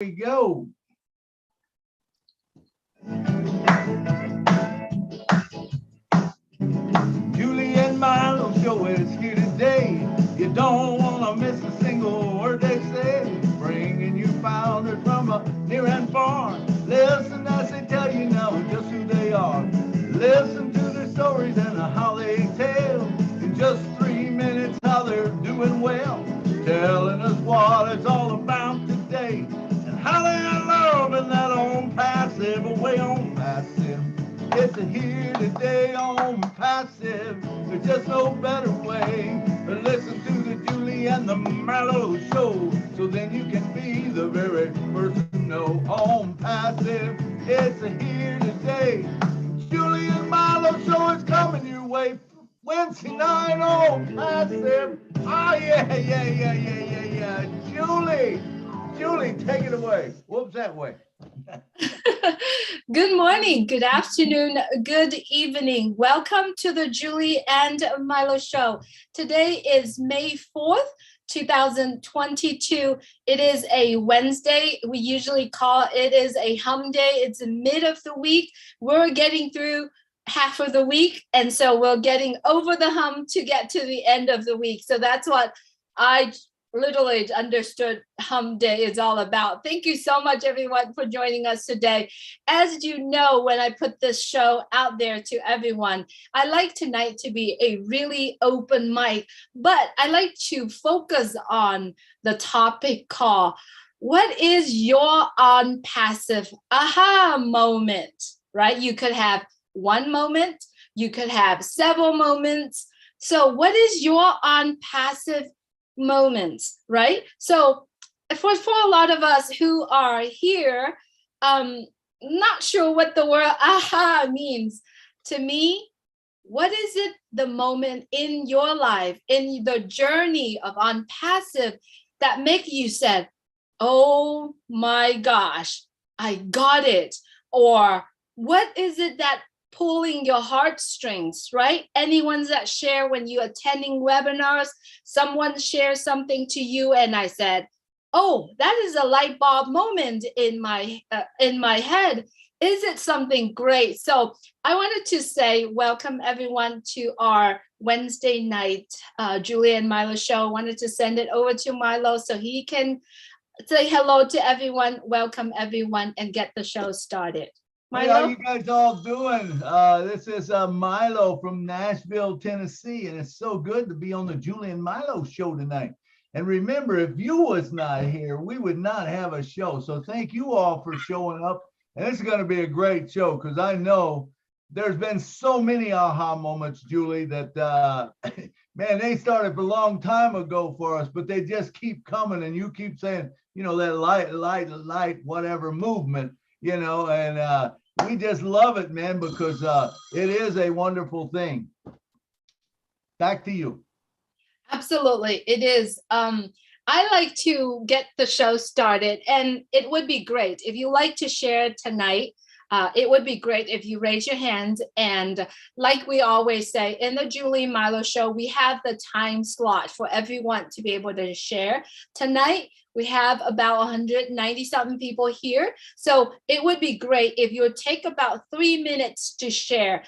we go. Julie and Milo show is here today. You don't want to miss a single word they say. Bringing you founders from a near and far. Listen as they tell you now just who they are. Listen to their stories and how they tell. In just 3 minutes how they're doing well. Telling us what it's all about today. And how they are loving that on passive, away on passive. It's a here today on passive. There's just no better way. But listen to the Julie and the Milo show. So then you can be the very first to know on passive. It's a here today. Julie and Milo show is coming your way. Wednesday night on passive. Ah, yeah. Julie, take it away. Whoops, that way. Good morning, good afternoon, good evening. Welcome to the Julie and Milo show. Today is May 4th, 2022. It is a Wednesday. We usually call it is a hum day. It's the mid of the week. We're getting through half of the week. And so we're getting over the hump to get to the end of the week. So that's what I literally understood hum day is all about. Thank you so much, everyone, for joining us today. As you know, when I put this show out there to everyone, I like tonight to be a really open mic, but I like to focus on the topic called, what is your unpassive aha moment, right? You could have one moment, you could have several moments. So what is your unpassive moments, right? So for a lot of us who are here, not sure what the word aha means. To me, what is it the moment in your life, in the journey of unpassive, that make you said, oh my gosh, I got it? Or what is it that pulling your heartstrings, right? Anyone that share when you're attending webinars, someone shares something to you and I said, oh, that is a light bulb moment in my head. Is it something great? So I wanted to say welcome everyone to our Wednesday night Julie and Milo show. I wanted to send it over to Milo so he can say hello to everyone, welcome everyone, and get the show started. Hey, how you guys all doing? This is Milo from Nashville, Tennessee, and it's so good to be on the Julie and Milo show tonight. And remember, if you was not here, we would not have a show. So thank you all for showing up. And it's going to be a great show because I know there's been so many aha moments, Julie, that, man, they started a long time ago for us, but they just keep coming. And you keep saying, you know, that light, whatever movement. You know, and we just love it, man, because it is a wonderful thing. Back to you. Absolutely, it is. I like to get the show started, and it would be great if you like to share tonight. It would be great if you raise your hand. And like we always say, in the Julie Milo show, we have the time slot for everyone to be able to share. Tonight, we have about 190-something people here. So it would be great if you would take about 3 minutes to share.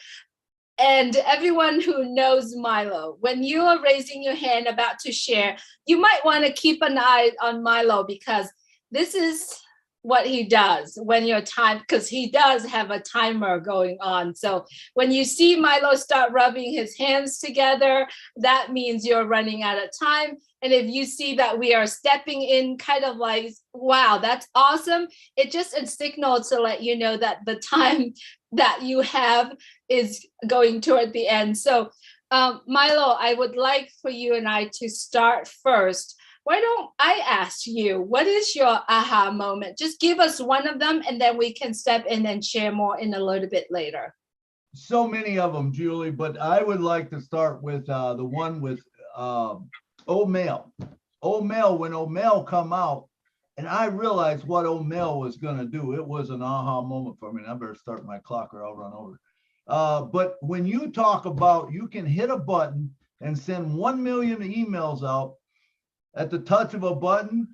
And everyone who knows Milo, when you are raising your hand about to share, you might want to keep an eye on Milo because this is what he does when your time, because he does have a timer going on. So when you see Milo start rubbing his hands together, that means you're running out of time. And if you see that we are stepping in kind of like, wow, that's awesome, it just a signal to let you know that the time that you have is going toward the end. So Milo, I would like for you and I to start first. Why don't I ask you, what is your aha moment? Just give us one of them and then we can step in and share more in a little bit later. So many of them, Julie, but I would like to start with the one with O'Mel. O'Mel, when O'Mel come out, and I realized what O'Mel was going to do, it was an aha moment for me. And I better start my clock or I'll run over. But when you talk about you can hit a button and send 1 million emails out at the touch of a button,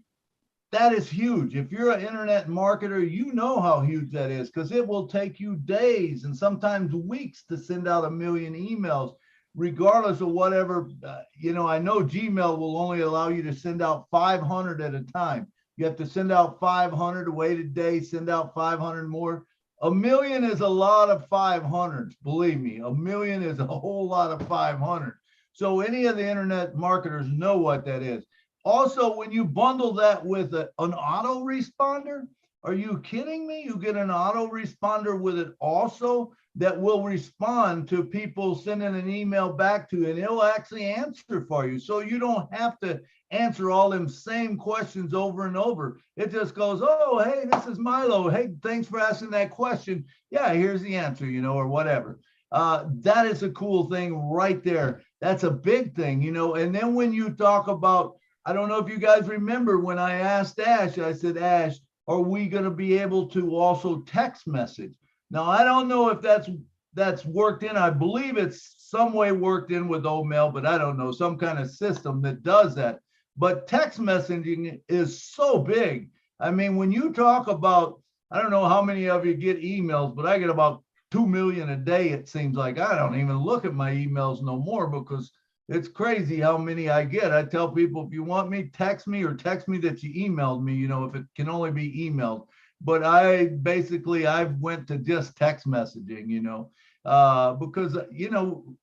that is huge. If you're an internet marketer, you know how huge that is, because it will take you days and sometimes weeks to send out 1 million emails, regardless of whatever. I know Gmail will only allow you to send out 500 at a time. You have to send out 500, wait a day, send out 500 more. 1 million is a lot of 500s. Believe me, 1 million is a whole lot of 500. So any of the internet marketers know what that is. Also, when you bundle that with an autoresponder, are you kidding me? You get an autoresponder with it also that will respond to people sending an email back to you, and it'll actually answer for you. So you don't have to answer all them same questions over and over. It just goes, oh, hey, this is Milo. Hey, thanks for asking that question. Yeah, here's the answer, or whatever. That is a cool thing right there. That's a big thing, and then when you talk about, I don't know if you guys remember when I asked Ash, I said, Ash, are we going to be able to also text message? Now, I don't know if that's worked in. I believe it's some way worked in with OMail, but I don't know, some kind of system that does that. But text messaging is so big. I mean, when you talk about, I don't know how many of you get emails, but I get about 2 million a day, it seems like. I don't even look at my emails no more because it's crazy how many I get. I tell people, if you want me, text me, or text me that you emailed me, if it can only be emailed. But I went to just text messaging, because,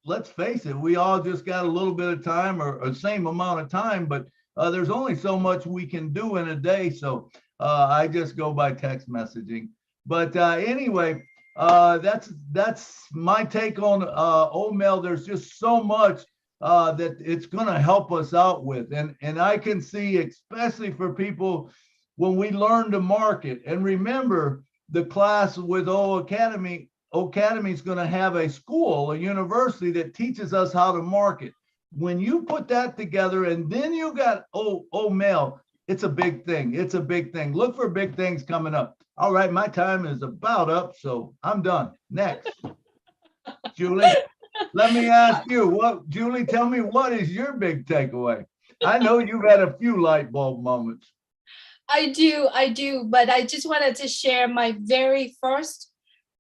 let's face it, we all just got a little bit of time, or the same amount of time, but there's only so much we can do in a day. So I just go by text messaging. But anyway, that's my take on OMail. There's just so much that it's going to help us out with. And I can see, especially for people, when we learn to market. And remember, the class with Academy is going to have a school, a university that teaches us how to market. When you put that together, and then you got OMail, it's a big thing. It's a big thing. Look for big things coming up. All right, my time is about up, so I'm done. Next, Julie. Let me ask you, Julie, tell me, what is your big takeaway? I know you've had a few light bulb moments. I do, but I just wanted to share my very first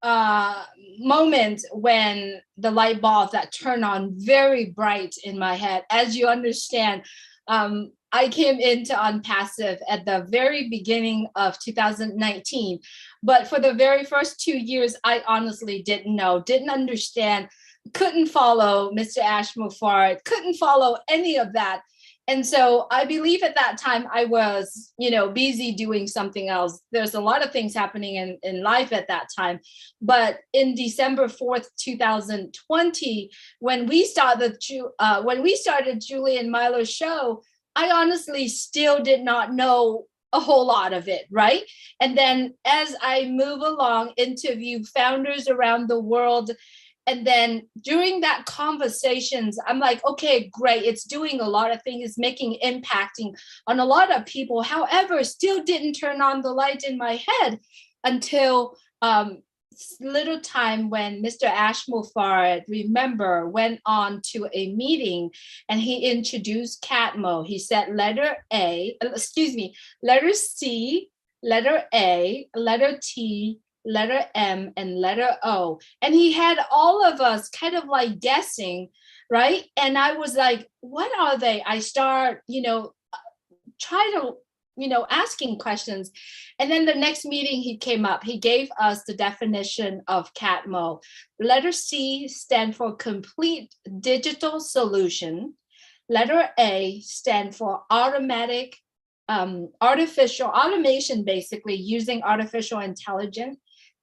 moment when the light bulb that turned on very bright in my head. As you understand, I came into Unpassive at the very beginning of 2019, but for the very first 2 years, I honestly didn't understand, couldn't follow Mr. Ash move forward, couldn't follow any of that. And so I believe at that time I was, busy doing something else. There's a lot of things happening in life at that time. But in December 4th, 2020, when we started Julie and Milo's show, I honestly still did not know a whole lot of it, right? And then as I move along, interview founders around the world, and then during that conversations, I'm like, okay, great. It's doing a lot of things, it's impacting on a lot of people. However, still didn't turn on the light in my head until little time when Mr. Ash Mufarad, remember, went on to a meeting and he introduced Catmo. He said letter C, letter A, letter T, letter M, and letter O. And he had all of us kind of like guessing, right? And I was like, what are they? I start, try to, asking questions. And then the next meeting he came up, he gave us the definition of CATMO. Letter C stand for complete digital solution. Letter A stand for automatic, artificial automation, basically using artificial intelligence.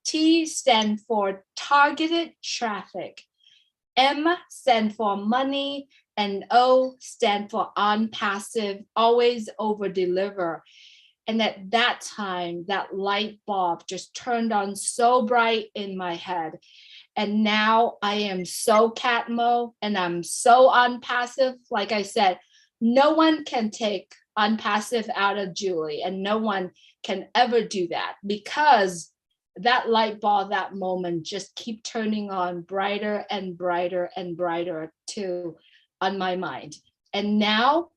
T stand for targeted traffic. M stand for money, and O stand for unpassive, always over deliver. And at that time, that light bulb just turned on so bright in my head. And now I am so Catmo and I'm so unpassive. Like I said, no one can take unpassive out of Julie, and no one can ever do that, because that light bulb, that moment just keep turning on brighter and brighter and brighter too on my mind. And now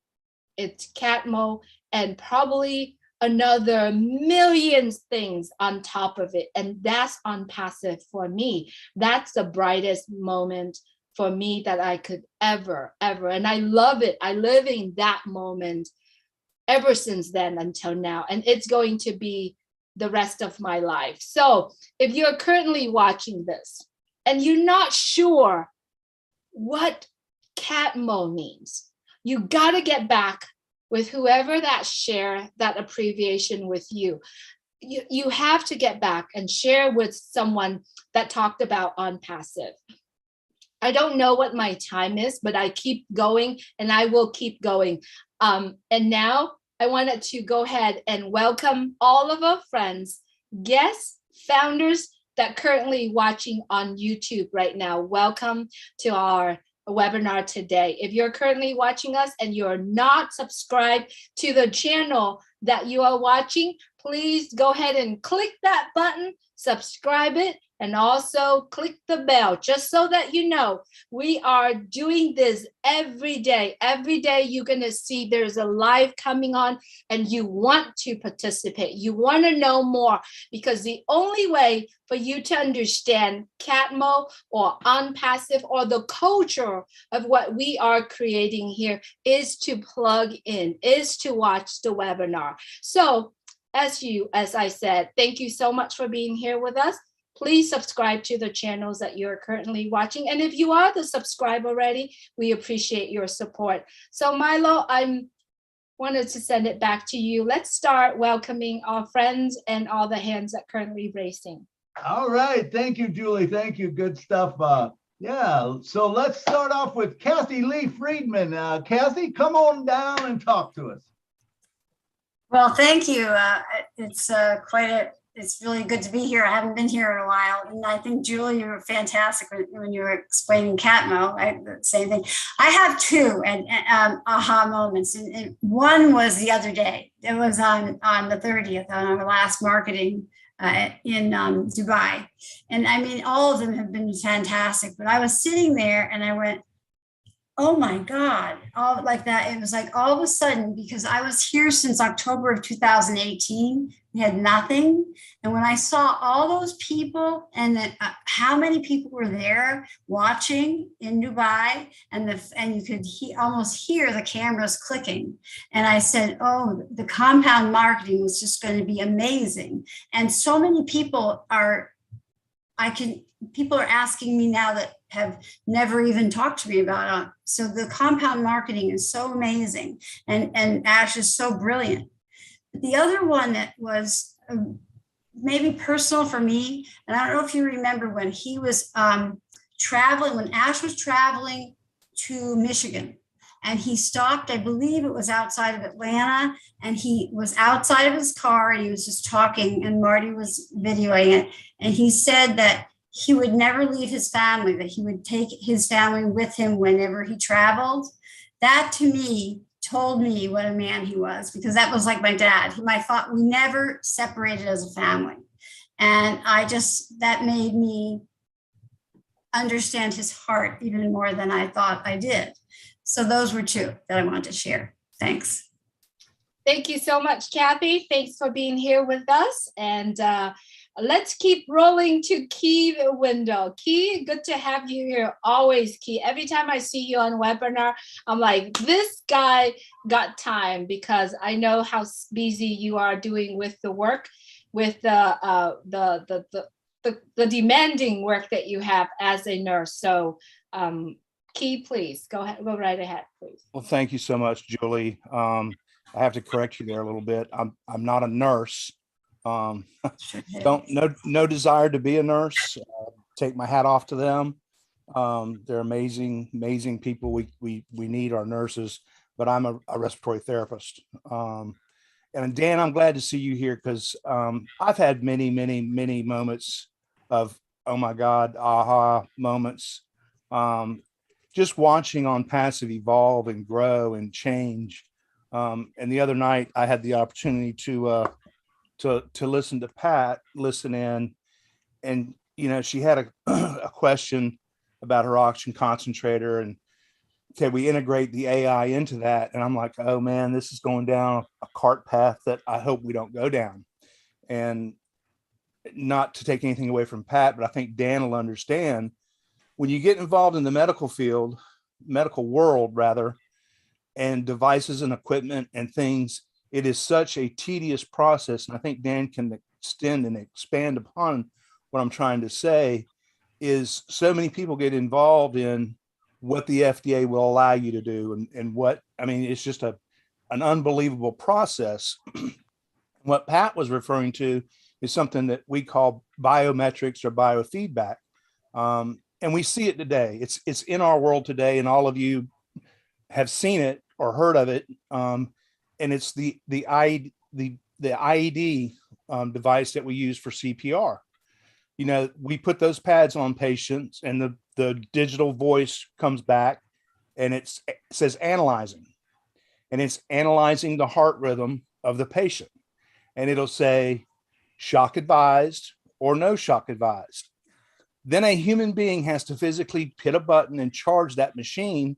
it's Catmo, and probably another millions things on top of it. And that's Unpassive for me. That's the brightest moment for me that I could ever. And I love it. I live in that moment ever since then until now. And it's going to be the rest of my life. So if you're currently watching this and you're not sure what Catmo means, you got to get back with whoever that share that abbreviation with you. You have to get back and share with someone that talked about Unpassive. I don't know what my time is, but I keep going and I will keep going. And now I wanted to go ahead and welcome all of our friends, guests, founders that currently watching on YouTube right now. Welcome to our webinar today. If you're currently watching us and you're not subscribed to the channel that you are watching, please go ahead and click that button, subscribe it, and also click the bell, just so that you know we are doing this every day. Every day you're going to see there's a live coming on and you want to participate. You want to know more, because the only way for you to understand Catmo or Unpassive or the culture of what we are creating here is to plug in, is to watch the webinar. So as I said, thank you so much for being here with us. Please subscribe to the channels that you're currently watching. And if you are the subscriber already, we appreciate your support. So Milo, I wanted to send it back to you. Let's start welcoming our friends and all the hands that currently raising. All right. Thank you, Julie. Thank you. Good stuff. Yeah. So let's start off with Kathy Lee Friedman. Kathy, come on down and talk to us. Well, thank you. It's really good to be here. I haven't been here in a while. And I think, Julie, you were fantastic when you were explaining Catmo, the same thing. I have two aha moments. And one was the other day. It was on the 30th, on our last marketing in Dubai. And I mean, all of them have been fantastic. But I was sitting there and I went, oh my God, all like that. It was like all of a sudden, because I was here since October of 2018, we had nothing. And when I saw all those people and how many people were there watching in Dubai, and you could almost hear the cameras clicking. And I said, oh, the compound marketing was just going to be amazing. And so many people people are asking me now that have never even talked to me about it. So the compound marketing is so amazing. And Ash is so brilliant. But the other one that was maybe personal for me, and I don't know if you remember when he was traveling, when Ash was traveling to Michigan, and he stopped, I believe it was outside of Atlanta, and he was outside of his car and he was just talking, and Marty was videoing it. And he said that he would never leave his family, that he would take his family with him whenever he traveled. That to me told me what a man he was, because that was like my dad. We never separated as a family. And that made me understand his heart even more than I thought I did. So those were two that I wanted to share. Thanks. Thank you so much, Kathy. Thanks for being here with us. And let's keep rolling to Key Window. Key, good to have you here. Always, Key. Every time I see you on webinar, I'm like, this guy got time, because I know how busy you are doing with the work, with the demanding work that you have as a nurse. So, Key, please go right ahead, please. Well, thank you so much, Julie. I have to correct you there a little bit. I'm not a nurse. No desire to be a nurse. Take my hat off to them. They're amazing people. We need our nurses, but I'm a respiratory therapist. And Dan, I'm glad to see you here, because I've had many moments of, oh my God, aha moments. Just watching Unpassive evolve and grow and change. And the other night I had the opportunity to listen to Pat listen in, and she had a question about her oxygen concentrator, and can we integrate the AI into that? And I'm like, oh man, this is going down a cart path that I hope we don't go down. And not to take anything away from Pat, but I think Dan will understand, when you get involved in the medical field, medical world rather, and devices and equipment and things, it is such a tedious process. And I think Dan can extend and expand upon what I'm trying to say, is so many people get involved in what the FDA will allow you to do. And what, I mean, it's just an unbelievable process. What Pat was referring to is something that we call biometrics or biofeedback. And we see it today. It's in our world today, and all of you have seen it or heard of it. And it's the IED device that we use for CPR. You know, we put those pads on patients, and the digital voice comes back, and it says analyzing, and it's analyzing the heart rhythm of the patient, and it'll say shock advised or no shock advised. Then a human being has to physically hit a button and charge that machine,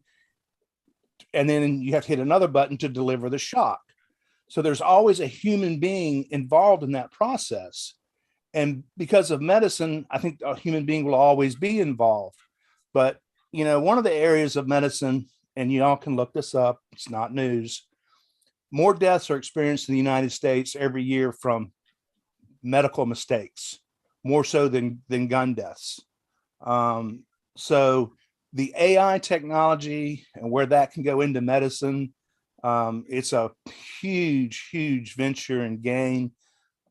and then you have to hit another button to deliver the shock. So there's always a human being involved in that process. And because of medicine, I think a human being will always be involved. But, you know, one of the areas of medicine, and y'all can look this up, it's not news, more deaths are experienced in the United States every year from medical mistakes, more so than gun deaths. So the AI technology and where that can go into medicine, it's a huge, huge venture and gain.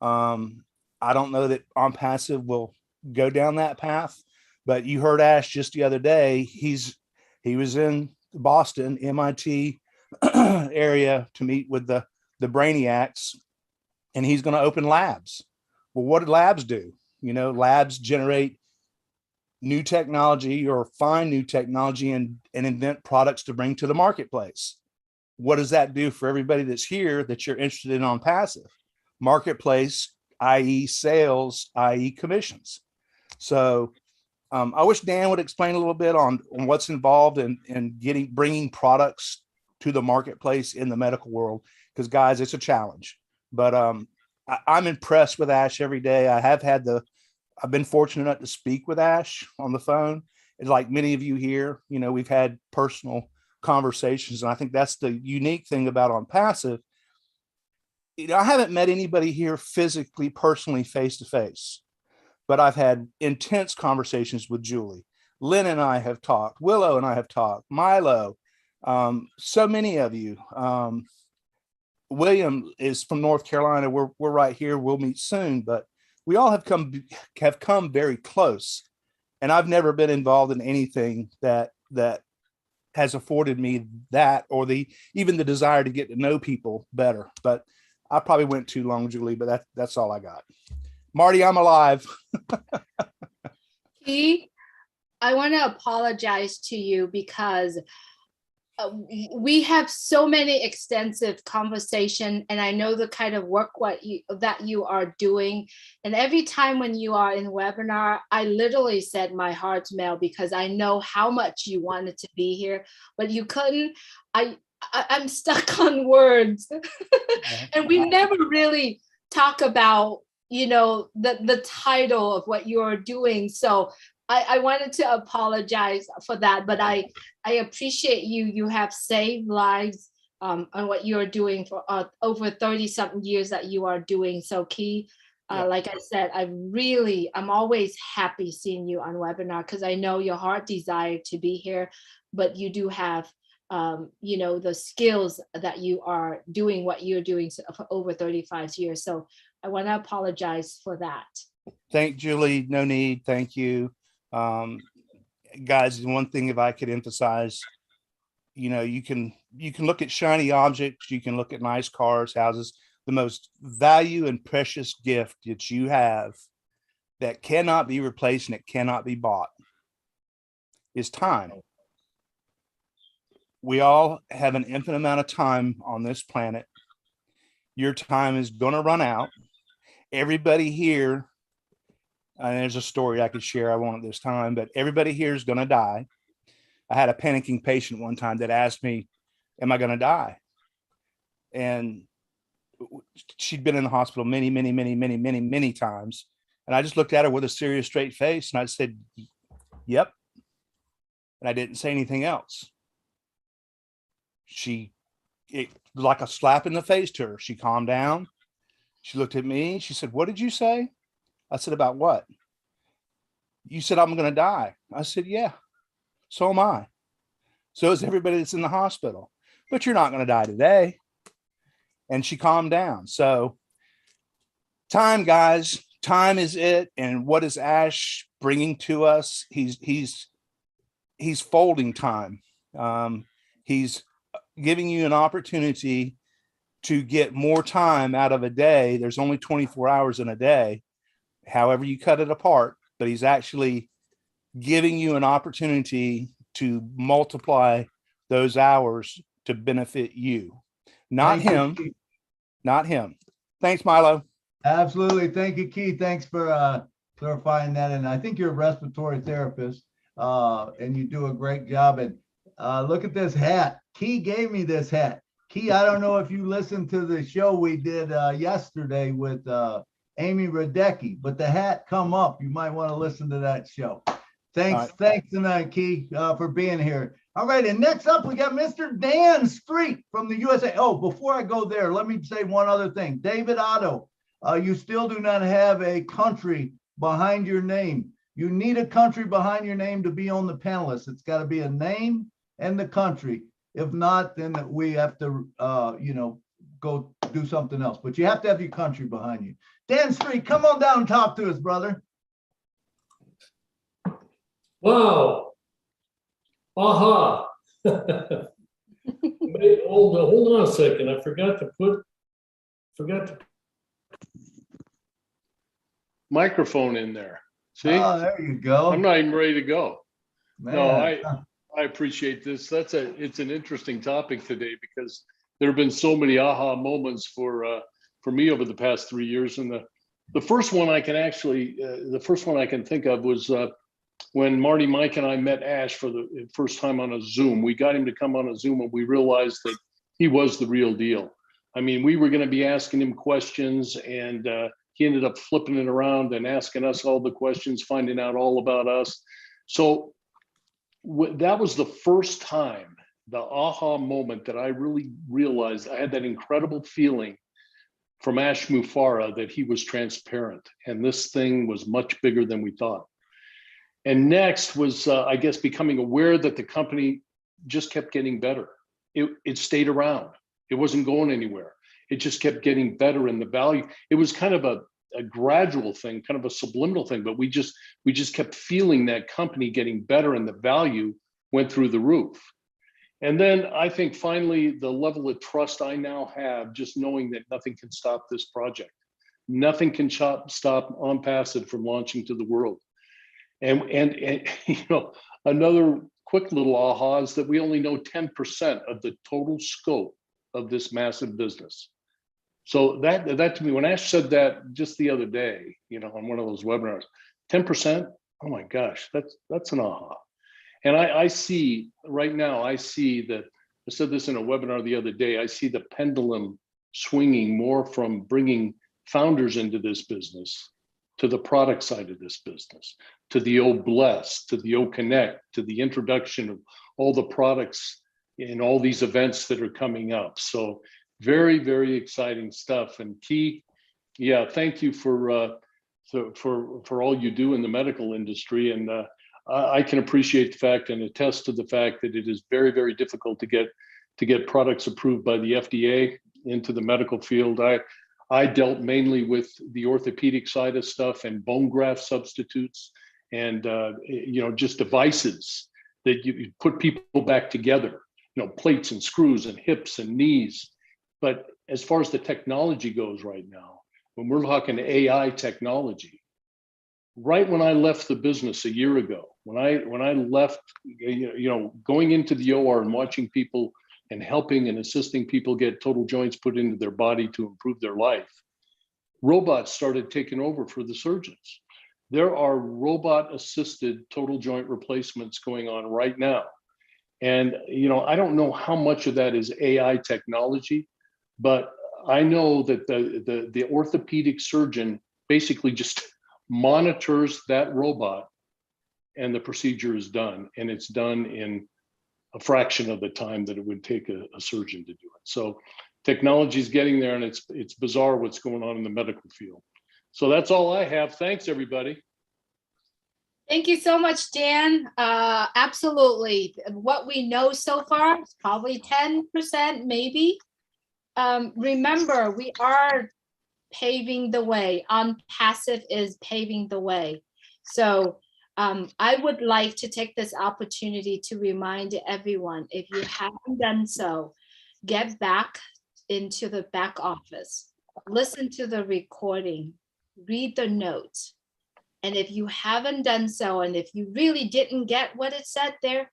I don't know that Unpassive will go down that path, but you heard Ash just the other day. He was in Boston, MIT area to meet with the brainiacs, and he's going to open labs. Well, what do labs do? You know, labs generate new technology or find new technology and invent products to bring to the marketplace. What does that do for everybody that's here that you're interested in Unpassive? Marketplace, i.e. sales, i.e. commissions. So I wish Dan would explain a little bit on what's involved in bringing products to the marketplace in the medical world, because guys, it's a challenge. But I'm impressed with Ash every day. I've been fortunate enough to speak with Ash on the phone. It's like many of you here, you know, we've had personal conversations. And I think that's the unique thing about Unpassive. You know, I haven't met anybody here physically, personally, face to face, but I've had intense conversations with Julie. Lynn and I have talked. Willow and I have talked. Milo, so many of you. William is from North Carolina. We're right here. We'll meet soon, but we all have come very close. And I've never been involved in anything that has afforded me that, or even the desire to get to know people better. But I probably went too long, Julie, but that's all I got. Marty, I'm alive. Key, I want to apologize to you because we have so many extensive conversation, and I know the kind of work that you are doing. And every time when you are in webinar, I literally said my heart's melt, because I know how much you wanted to be here, but you couldn't. I'm stuck on words. And we never really talk about, you know, the title of what you're doing. So I wanted to apologize for that, but I appreciate you. You have saved lives on what you're doing for over 30 something years that you are doing. So Key, like I said, I'm always happy seeing you on webinar, because I know your heart desire to be here, but you do have you know, the skills that you are doing what you're doing for over 35 years. So I want to apologize for that. Thank Julie. No need. Thank you. Guys, one thing, if I could emphasize, you know, you can look at shiny objects, you can look at nice cars, houses. The most value and precious gift that you have that cannot be replaced and it cannot be bought is time. We all have an infinite amount of time on this planet. Your time is going to run out. Everybody here, and there's a story I could share, I won't at this time, but everybody here is going to die. I had a panicking patient one time that asked me, am I going to die? And she'd been in the hospital many times. And I just looked at her with a serious, straight face. And I said, yep. And I didn't say anything else. It was like a slap in the face to her. She calmed down. She looked at me. She said, what did you say? I said, about what? You said, I'm going to die. I said, yeah, so am I. So is everybody that's in the hospital. But you're not going to die today. And she calmed down. So time, guys, time is it. And what is Ash bringing to us? He's folding time. He's giving you an opportunity to get more time out of a day. There's only 24 hours in a day, however you cut it apart, but he's actually giving you an opportunity to multiply those hours to benefit you, not him. Thanks, Milo. Absolutely. Thank you, Keith. Thanks for clarifying that. And I think you're a respiratory therapist, and you do a great job. And look at this hat. Key gave me this hat. Key, I don't know if you listened to the show we did yesterday with Amy Rodecki, but the hat come up. You might want to listen to that show. Thanks tonight, Key, for being here. All right, and next up, we got Mr. Dan Street from the USA. Oh, before I go there, let me say one other thing. David Otto, you still do not have a country behind your name. You need a country behind your name to be on the panelists. It's got to be a name and the country. If not, then we have to, go do something else. But you have to have your country behind you. Dan Street, come on down and talk to us, brother. Wow. Aha. Hold on a second. I forgot to microphone in there. See? Oh, there you go. I'm not even ready to go. Man. No, I appreciate this. It's an interesting topic today because there have been so many aha moments for me over the past 3 years. And the first one I can think of was when Marty, Mike, and I met Ash for the first time on a Zoom. We got him to come on a Zoom and we realized that he was the real deal. I mean, we were going to be asking him questions and he ended up flipping it around and asking us all the questions, finding out all about us. So that was the first time, the aha moment that I really realized I had that incredible feeling from Ash Mufareh that he was transparent and this thing was much bigger than we thought. And next was, I guess, becoming aware that the company just kept getting better. It stayed around. It wasn't going anywhere. It just kept getting better in the value. It was kind of a gradual thing, kind of a subliminal thing, but we just kept feeling that company getting better and the value went through the roof. And then I think finally the level of trust I now have, just knowing that nothing can stop this project. Nothing can stop ONPASSIVE from launching to the world. And another quick little aha is that we only know 10% of the total scope of this massive business. So that to me, when Ash said that just the other day, on one of those webinars, 10%, oh my gosh, that's an aha. And I see right now, I said this in a webinar the other day, I see the pendulum swinging more from bringing founders into this business to the product side of this business, to the O Bless, to the O Connect, to the introduction of all the products in all these events that are coming up. So very, very exciting stuff. And Key, yeah, thank you for all you do in the medical industry. And I can appreciate the fact and attest to the fact that it is very, very difficult to get products approved by the FDA into the medical field. I dealt mainly with the orthopedic side of stuff and bone graft substitutes and just devices that you put people back together, plates and screws and hips and knees. But as far as the technology goes right now, when we're talking AI technology, right when I left the business a year ago, when I left, going into the OR and watching people and helping and assisting people get total joints put into their body to improve their life, robots started taking over for the surgeons. There are robot assisted total joint replacements going on right now. And, you know, I don't know how much of that is AI technology, but I know that the orthopedic surgeon basically just monitors that robot and the procedure is done. And it's done in a fraction of the time that it would take a surgeon to do it. So technology is getting there, and it's bizarre what's going on in the medical field. So that's all I have. Thanks, everybody. Thank you so much, Dan. Absolutely. What we know so far is probably 10%, maybe. Remember, we are paving the way. Unpassive is paving the way. So I would like to take this opportunity to remind everyone, if you haven't done so, get back into the back office, listen to the recording, read the notes. And if you haven't done so, and if you really didn't get what it said there,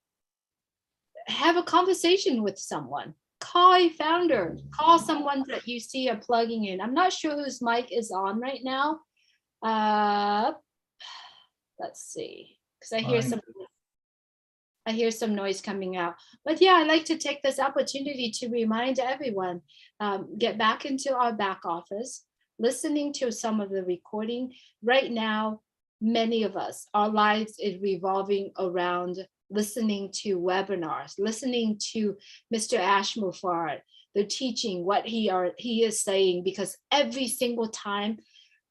have a conversation with someone. Call a founder, call someone that you see are plugging in. I'm not sure whose mic is on right now. Let's see, because I hear some noise coming out. But yeah, I'd like to take this opportunity to remind everyone, get back into our back office, listening to some of the recording. Right now, many of us, our lives is revolving around listening to webinars, listening to Mr. Ashmufard, the teaching, what he is saying, because every single time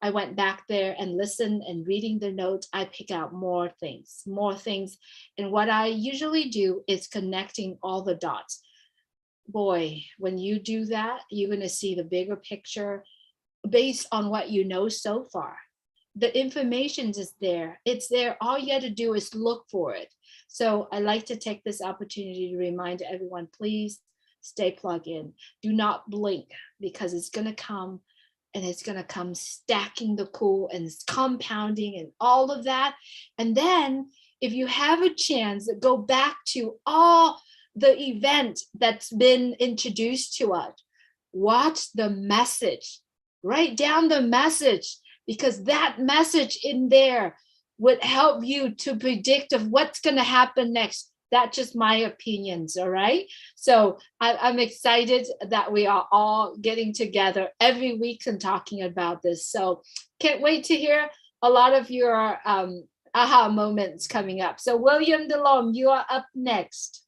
I went back there and listened and reading the notes, I pick out more things. And what I usually do is connecting all the dots. Boy, when you do that, you're going to see the bigger picture based on what you know so far. The information is there. It's there. All you have to do is look for it. So I like to take this opportunity to remind everyone, please stay plugged in. Do not blink, because it's going to come, and it's going to come stacking the cool and compounding and all of that. And then if you have a chance, go back to all the event that's been introduced to us. Watch the message. Write down the message, because that message in there would help you to predict of what's going to happen next. That's just my opinions, all right? So I'm excited that we are all getting together every week and talking about this. So can't wait to hear a lot of your aha moments coming up. So William DeLome, you are up next.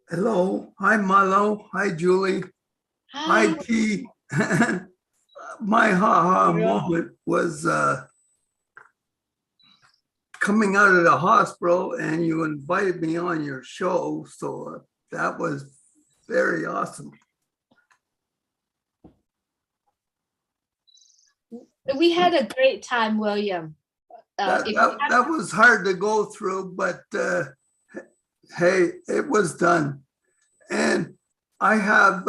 Hello, hi Marlo, hi Julie, hi T. My ha-ha moment was coming out of the hospital, and you invited me on your show, so that was very awesome. We had a great time, William. That was hard to go through, but hey, it was done. And I have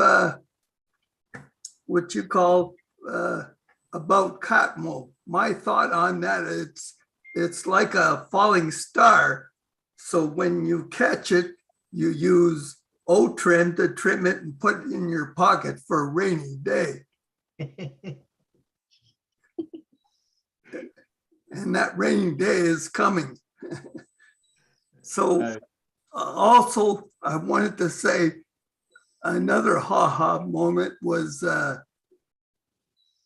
what you call about Catmo. My thought on that, it's like a falling star. So when you catch it, you use O-trim to trim it and put it in your pocket for a rainy day. And that rainy day is coming. So also, I wanted to say another ha-ha moment was a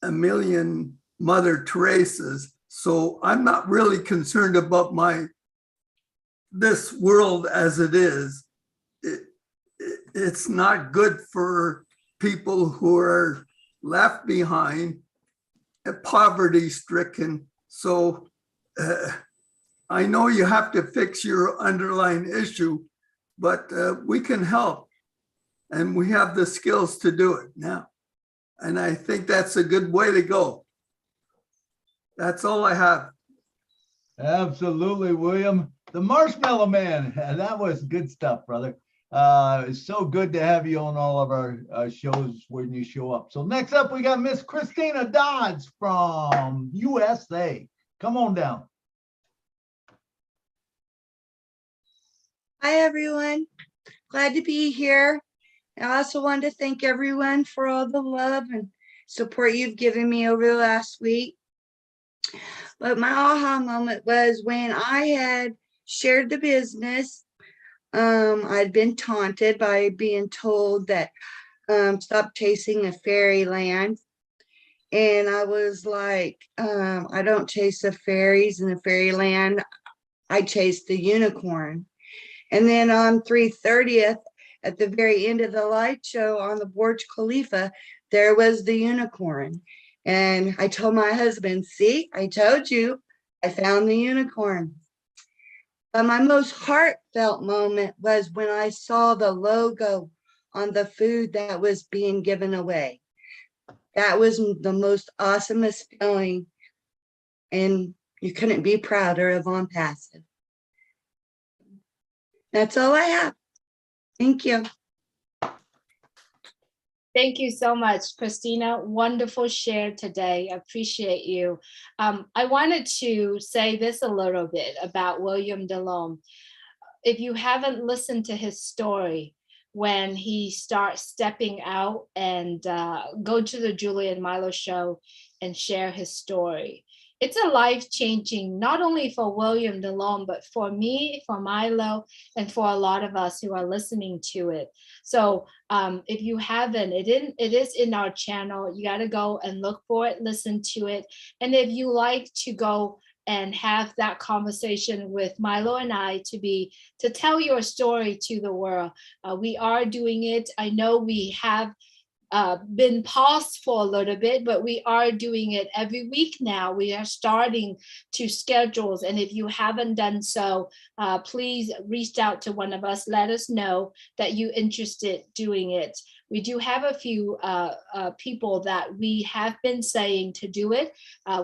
million Mother Teresa's. So I'm not really concerned about this world as it is. It's not good for people who are left behind and poverty stricken. So I know you have to fix your underlying issue, but we can help, and we have the skills to do it now. And I think that's a good way to go. That's all I have. Absolutely, William. The Marshmallow Man. That was good stuff, brother. It's so good to have you on all of our shows when you show up. So next up, we got Miss Christina Dodds from USA. Come on down. Hi, everyone. Glad to be here. I also want to thank everyone for all the love and support you've given me over the last week. But my aha moment was when I had shared the business I'd been taunted by being told that stop chasing a fairyland. And I was like, I don't chase the fairies in the fairyland. I chase the unicorn. And then on 3/30th, at the very end of the light show on the Burj Khalifa, there was the unicorn. And I told my husband, see, I told you, I found the unicorn. But my most heartfelt moment was when I saw the logo on the food that was being given away. That was the most awesomest feeling. And you couldn't be prouder of ONPASSIVE. That's all I have. Thank you. Thank you so much, Christina. Wonderful share today. Appreciate you. I wanted to say this a little bit about William Delhomme. If you haven't listened to his story, when he starts stepping out and go to the Julie and Milo show and share his story, it's a life-changing, not only for William Delhomme, but for me, for Milo, and for a lot of us who are listening to it. So if you haven't, it is in our channel. You got to go and look for it, listen to it. And if you like to go and have that conversation with Milo and I to tell your story to the world, we are doing it. I know we have been paused for a little bit, but we are doing it every week now. We are starting to schedules, and if you haven't done so, please reach out to one of us. Let us know that you're interested doing it. We do have a few people that we have been saying to do it.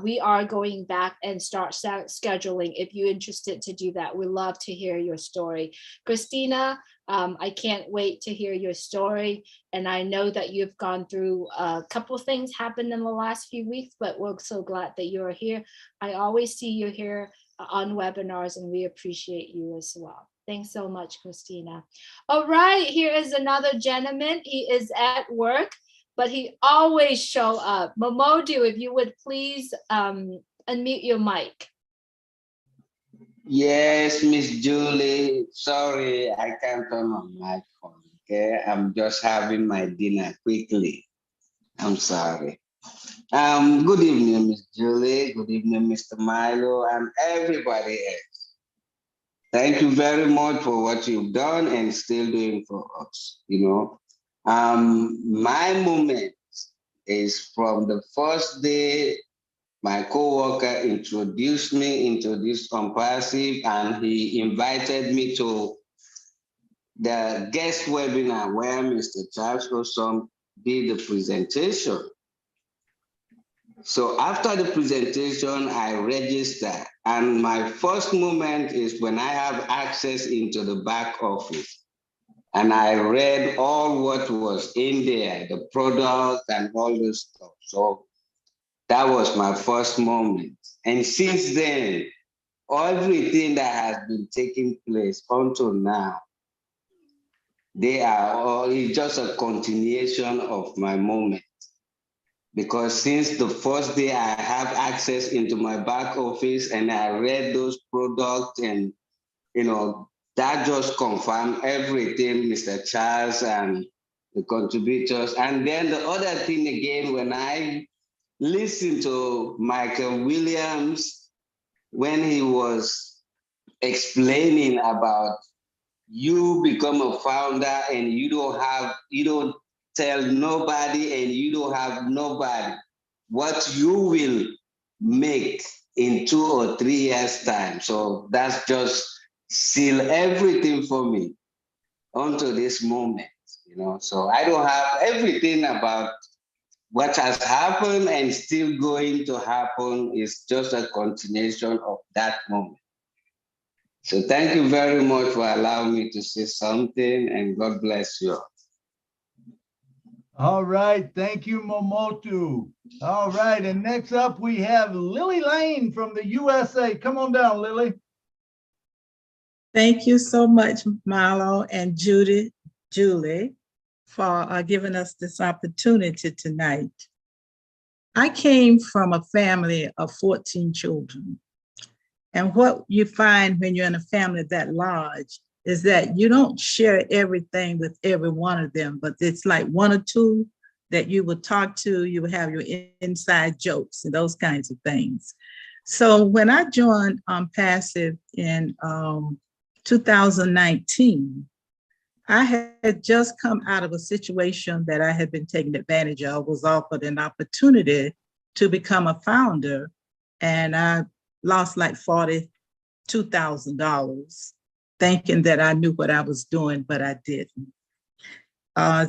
We are going back and start scheduling if you're interested to do that. We'd love to hear your story. Christina, I can't wait to hear your story. And I know that you've gone through a couple of things happened in the last few weeks, but we're so glad that you're here. I always see you here on webinars, and we appreciate you as well. Thanks so much, Christina. All right, here is another gentleman. He is at work, but he always show up. Momodu, if you would please unmute your mic. Yes, Miss Julie. Sorry, I can't turn on my phone. Okay, I'm just having my dinner quickly. I'm sorry. Good evening, Miss Julie. Good evening, Mr. Milo, and everybody else. Thank you very much for what you've done and still doing for us. You know, my moment is from the first day my co-worker introduced me into this Unpassive, and he invited me to the guest webinar where Mr. Charles Osom did the presentation. So after the presentation, I registered, and my first moment is when I have access into the back office. And I read all what was in there, the product and all this stuff. So that was my first moment. And since then, everything that has been taking place until now, they are all, it's just a continuation of my moment. Because since the first day I have access into my back office and I read those products, and you know, that just confirmed everything, Mr. Charles and the contributors. And then the other thing again, when I listened to Michael Williams, when he was explaining about you become a founder and you don't tell nobody and you don't have nobody, what you will make in 2 or 3 years' time. So that's just seal everything for me until this moment, you know. So I don't have everything about what has happened and still going to happen. Is just a continuation of that moment. So thank you very much for allowing me to say something, and God bless you all. All right, thank you, Momotu. All right, and next up we have Lily Lane from the USA. Come on down, Lily. Thank you so much, Milo and Julie, for giving us this opportunity tonight. I came from a family of 14 children. And what you find when you're in a family that large is that you don't share everything with every one of them, but it's like one or two that you will talk to, you will have your inside jokes and those kinds of things. So when I joined Unpassive in 2019, I had just come out of a situation that I had been taken advantage of, was offered an opportunity to become a founder, and I lost like $42,000, thinking that I knew what I was doing, but I didn't.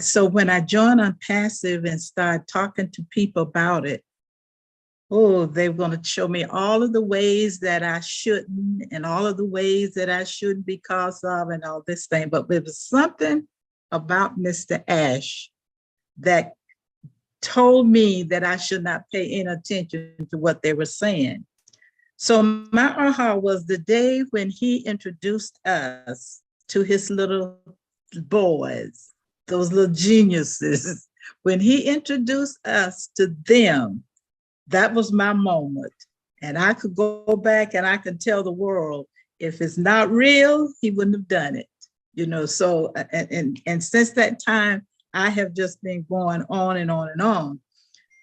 So when I joined Unpassive and started talking to people about it, oh, they were going to show me all of the ways that I shouldn't and all of the ways that I shouldn't because of and all this thing. But there was something about Mr. Ash that told me that I should not pay any attention to what they were saying. So my aha was the day when he introduced us to his little boys, those little geniuses. When he introduced us to them, that was my moment. And I could go back and I could tell the world, if it's not real, he wouldn't have done it. You know, so, and since that time, I have just been going on and on and on.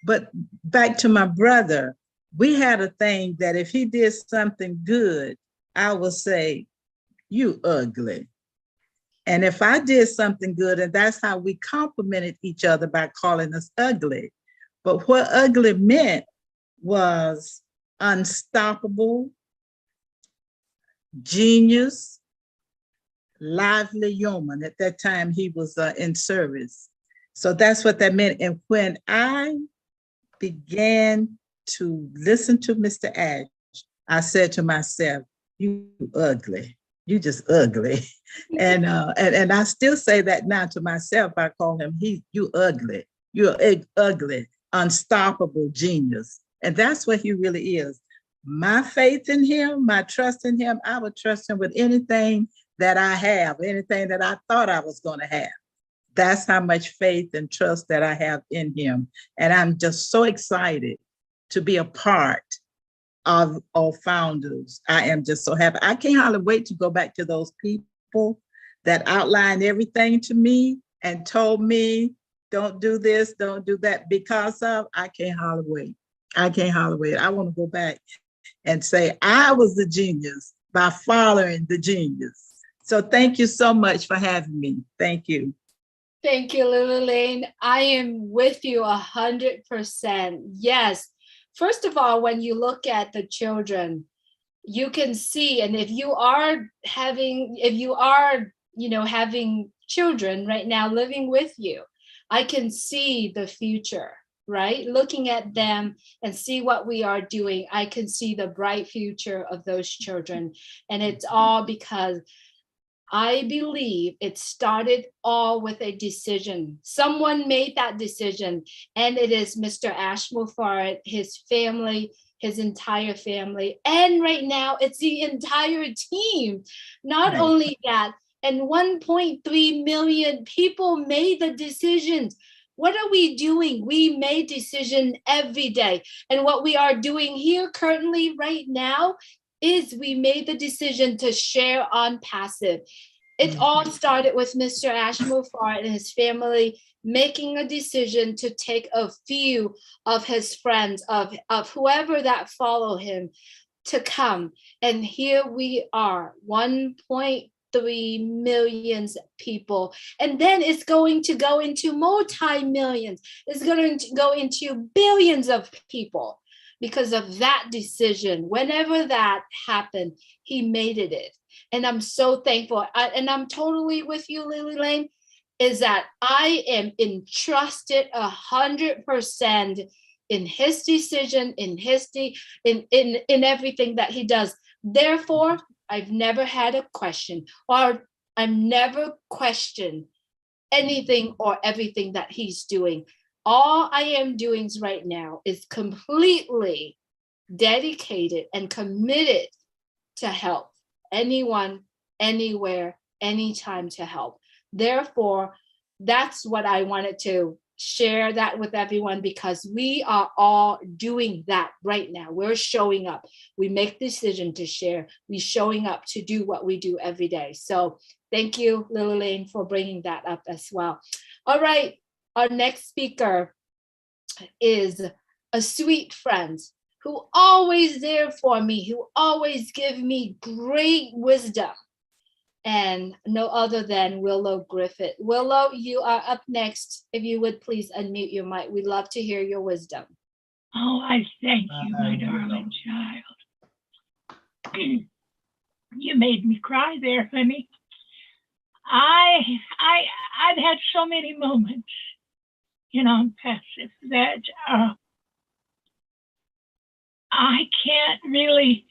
But back to my brother, we had a thing that if he did something good, I would say, you ugly. And if I did something good, and that's how we complimented each other by calling us ugly. But what ugly meant was unstoppable, genius, lively human. At that time, he was in service. So that's what that meant. And when I began to listen to Mr. Ash, I said to myself, you ugly. You just ugly. And I still say that now to myself. I call him, you ugly. You're ugly, unstoppable genius. And that's what he really is. My faith in him, my trust in him, I would trust him with anything that I have, anything that I thought I was going to have. That's how much faith and trust that I have in him. And I'm just so excited to be a part of founders. I am just so happy. I can't hardly wait to go back to those people that outlined everything to me and told me, don't do this, don't do that because of, I can't hardly wait. I can't hardly wait. I want to go back and say, I was the genius by following the genius. So thank you so much for having me. Thank you. Thank you, Lily Lane. I am with you 100%. Yes. First of all, when you look at the children, you can see, and if you are having children right now living with you, I can see the future, right? Looking at them and see what we are doing, I can see the bright future of those children. And it's all because I believe it started all with a decision. Someone made that decision, and it is Mr. Ash Mufarad, his family, his entire family. And right now it's the entire team. Not only that, and 1.3 million people made the decisions. What are we doing? We made decision every day. And what we are doing here currently right now is we made the decision to share Unpassive. It all started with Mr. Ash Mufarad and his family making a decision to take a few of his friends, of whoever that follow him, to come. And here we are, 1.3 million people. And then it's going to go into multi-millions. It's going to go into billions of people. Because of that decision, whenever that happened, he made it. And I'm so thankful. And I'm totally with you, Lily Lane, is that I am entrusted 100% in his decision, in everything that he does. Therefore, I've never had a question, or I'm never questioned anything or everything that he's doing. All I am doing right now is completely dedicated and committed to help anyone, anywhere, anytime to help. Therefore, that's what I wanted to share that with everyone, because we are all doing that right now. We're showing up. We make decision to share. We're showing up to do what we do every day. So Thank you, Lillian, for bringing that up as well. All right, our next speaker is a sweet friend who always there for me, who always give me great wisdom, and no other than Willow Griffith. Willow, you are up next. If you would please unmute your mic. We'd love to hear your wisdom. Oh, I thank you, my darling child. You made me cry there, honey. I've had so many moments in Unpassive that I can't really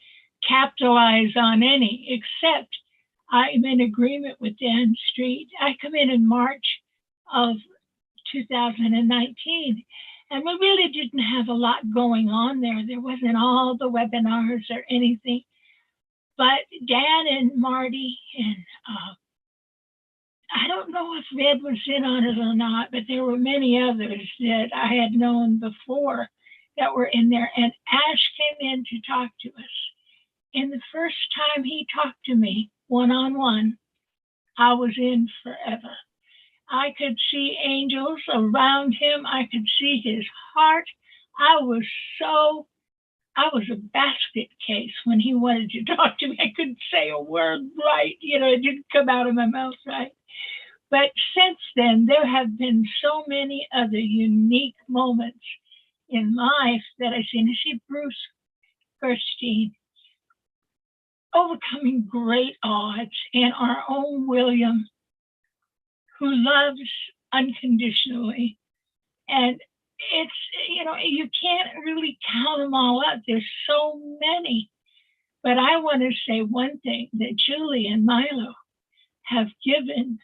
capitalize on any, except I'm in agreement with Dan Street. I come in March of 2019, and we really didn't have a lot going on there. There wasn't all the webinars or anything, but Dan and Marty and I don't know if Red was in on it or not, but there were many others that I had known before that were in there. And Ash came in to talk to us. And the first time he talked to me one-on-one, I was in forever. I could see angels around him. I could see his heart. I was a basket case when he wanted to talk to me. I couldn't say a word right. It didn't come out of my mouth right. But since then, there have been so many other unique moments in life that I've seen. I see Bruce Gerstein overcoming great odds, and our own William, who loves unconditionally. And it's, you can't really count them all up. There's so many. But I want to say one thing, that Julie and Milo have given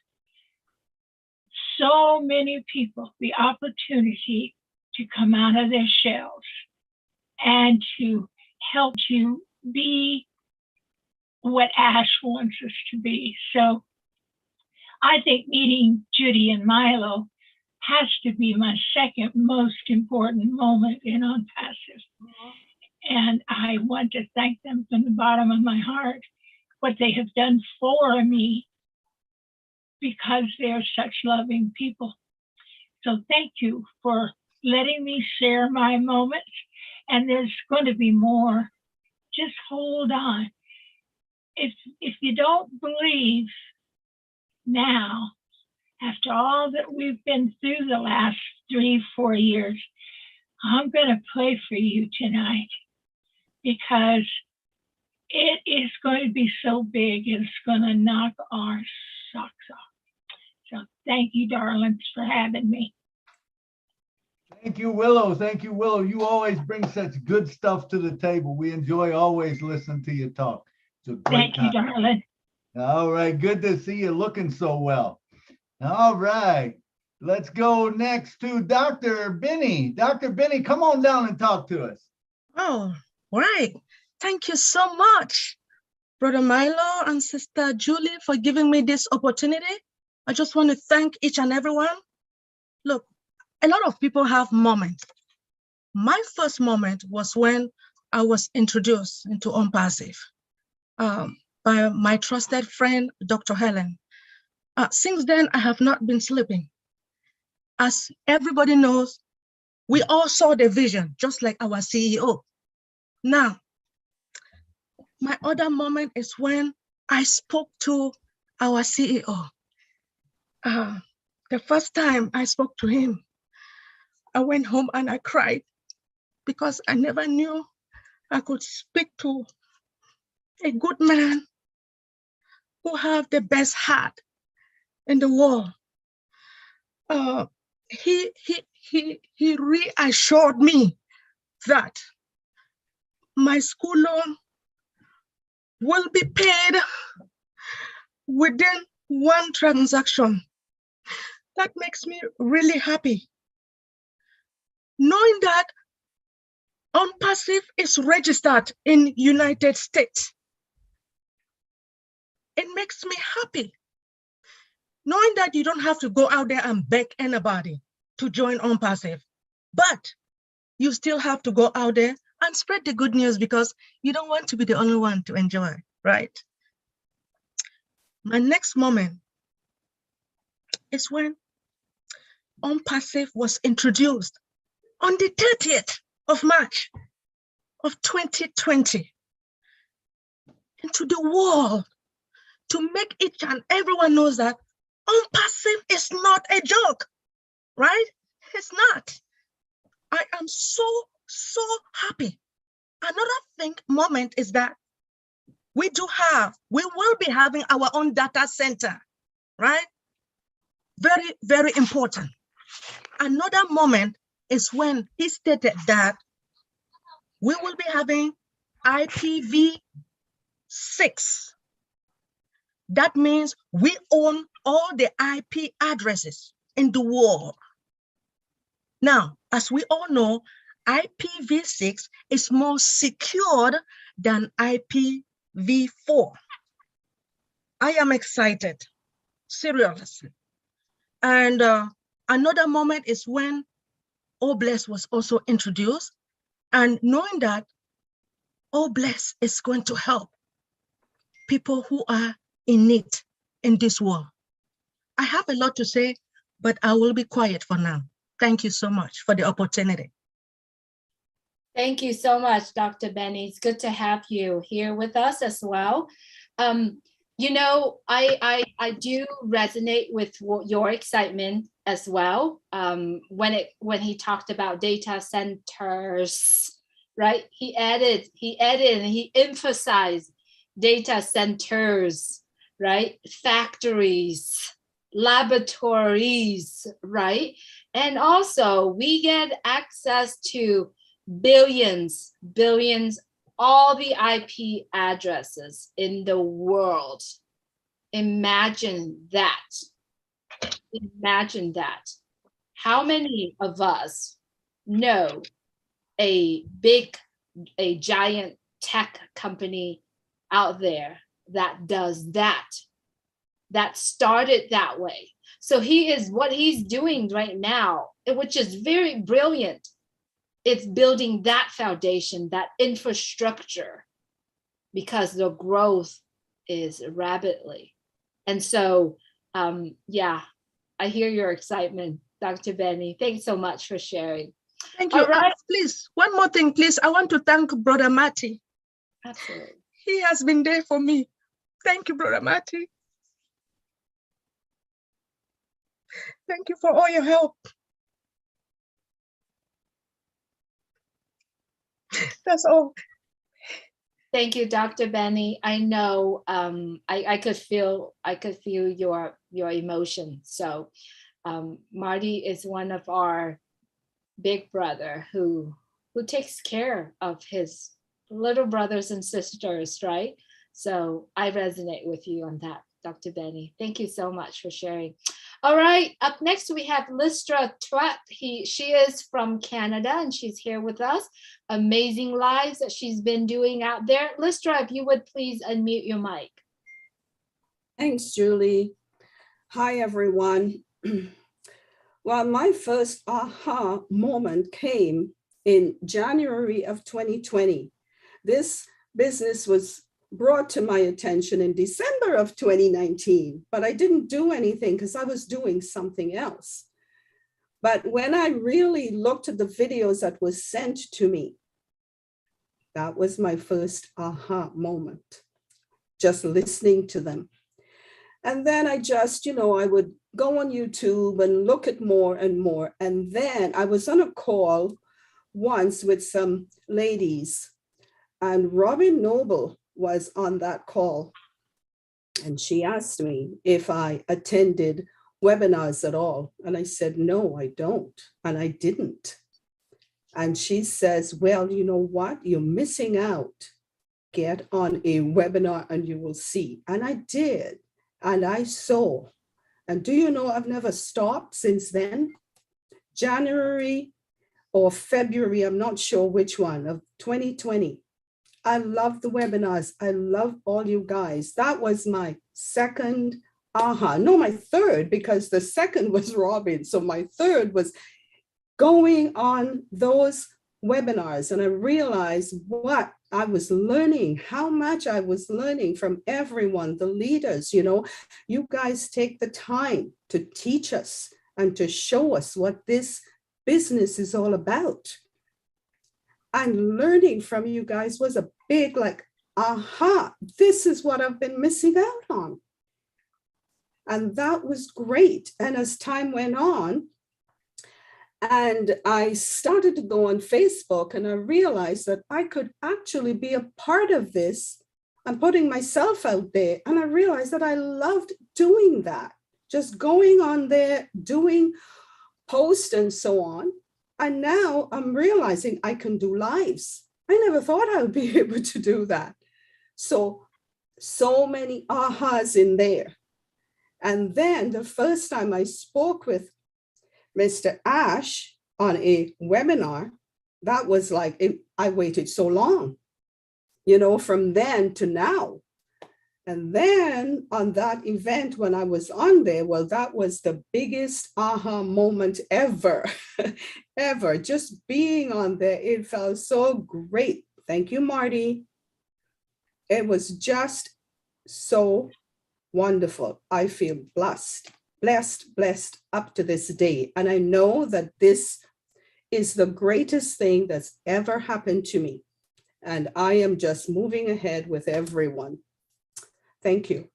so many people the opportunity to come out of their shells and to help you be what Ash wants us to be. So I think meeting Judy and Milo has to be my second most important moment in Unpassive. And I want to thank them from the bottom of my heart, what they have done for me, because they're such loving people. So thank you for letting me share my moments. And there's going to be more. Just hold on. If you don't believe now, after all that we've been through the last 3-4 years, I'm going to pray for you tonight, because it is going to be so big, it's going to knock our socks off. So thank you, darlings, for having me. Thank you, Willow. Thank you, Willow. You always bring such good stuff to the table. We enjoy always listening to you talk. It's a great Thank you, darling. All right. Good to see you looking so well. All right. Let's go next to Dr. Benny. Dr. Benny, come on down and talk to us. Oh, right. Thank you so much, Brother Milo and Sister Julie, for giving me this opportunity. I just want to thank each and everyone. Look, a lot of people have moments. My first moment was when I was introduced into Unpassive by my trusted friend, Dr. Helen. Since then, I have not been sleeping. As everybody knows, we all saw the vision, just like our CEO. Now, my other moment is when I spoke to our CEO. The first time I spoke to him, I went home and I cried, because I never knew I could speak to a good man who have the best heart in the world. He reassured me that my school loan will be paid within one transaction. That makes me really happy. Knowing that Unpassive is registered in United States, it makes me happy. Knowing that you don't have to go out there and beg anybody to join Unpassive, but you still have to go out there and spread the good news, because you don't want to be the only one to enjoy, right? My next moment is when Unpassive was introduced on the 30th of March of 2020 into the world, to make each and everyone knows that Unpassive is not a joke, right? It's not. I am so happy. Another moment is that we will be having our own data center, right? Very, very important. Another moment is when he stated that we will be having IPv6. That means we own all the IP addresses in the world. Now, as we all know, IPv6 is more secured than IPv4. I am excited, seriously. And another moment is when OBLESS was also introduced, and knowing that OBLESS is going to help people who are in need in this world. I have a lot to say, but I will be quiet for now. Thank you so much for the opportunity. Thank you so much, Dr. Benny. It's good to have you here with us as well. You know, I do resonate with your excitement as well. When he talked about data centers, right? He added and he emphasized data centers, right? Factories, laboratories, right? And also we get access to billions, all the IP addresses in the world. Imagine that. Imagine that. How many of us know a giant tech company out there that does that started that way? So what he's doing right now, which is very brilliant. It's building that foundation, that infrastructure, because the growth is rapidly. And so, yeah, I hear your excitement, Dr. Benny. Thanks so much for sharing. Thank you. All right. Please, one more thing, please. I want to thank Brother Matty. Absolutely. He has been there for me. Thank you, Brother Matty. Thank you for all your help. That's all. Thank you, Dr. Benny. I know I could feel your emotion. So Marty is one of our big brother who takes care of his little brothers and sisters, right? So I resonate with you on that, Dr. Benny. Thank you so much for sharing. All right, up next we have Listra Twep. She is from Canada and she's here with us. Amazing lives that she's been doing out there. Listra, if you would please unmute your mic. Thanks, Julie. Hi, everyone. Well, my first aha moment came in January of 2020. This business was brought to my attention in December of 2019, but I didn't do anything because I was doing something else. But when I really looked at the videos that was sent to me, that was my first aha moment, just listening to them. And then I just, I would go on YouTube and look at more and more. And then I was on a call once with some ladies, and Robin Noble was on that call. And she asked me if I attended webinars at all. And I said, no, I don't. And I didn't. And she says, well, you know what? You're missing out. Get on a webinar and you will see. And I did. And I saw. And do you know, I've never stopped since then. January or February, I'm not sure which one, of 2020. I love the webinars. I love all you guys. That was my second aha. No, my third, because the second was Robin. So my third was going on those webinars. And I realized what I was learning, how much I was learning from everyone, the leaders, you know, you guys take the time to teach us and to show us what this business is all about. And learning from you guys was a big like, aha, this is what I've been missing out on. And that was great. And as time went on, and I started to go on Facebook, and I realized that I could actually be a part of this and putting myself out there. And I realized that I loved doing that, just going on there, doing posts and so on. And now I'm realizing I can do lives. I never thought I would be able to do that. So many ahas in there. And then the first time I spoke with Mr. Ash on a webinar, that was like, I waited so long, you know, from then to now. And then on that event, when I was on there, well, that was the biggest aha moment ever, ever. Just being on there, it felt so great. Thank you, Marty. It was just so wonderful. I feel blessed up to this day. And I know that this is the greatest thing that's ever happened to me. And I am just moving ahead with everyone. Thank you.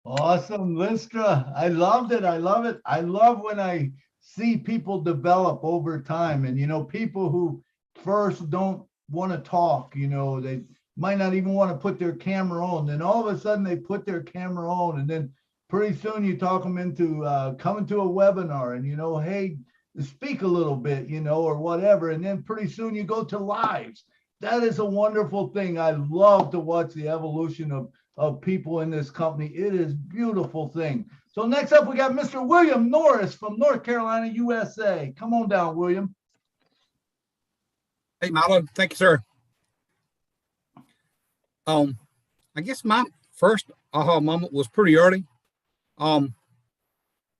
Awesome, Listra. I loved it. I love it. I love when I see people develop over time, and, you know, people who first don't want to talk, you know, they might not even want to put their camera on. Then all of a sudden they put their camera on, and then pretty soon you talk them into coming to a webinar and, you know, hey, speak a little bit, you know, or whatever. And then pretty soon you go to lives. That is a wonderful thing. I love to watch the evolution of people in this company. It is a beautiful thing. So next up, we got Mr. William Norris from North Carolina, USA. Come on down, William. Hey, Milo. Thank you, sir. I guess my first aha moment was pretty early. I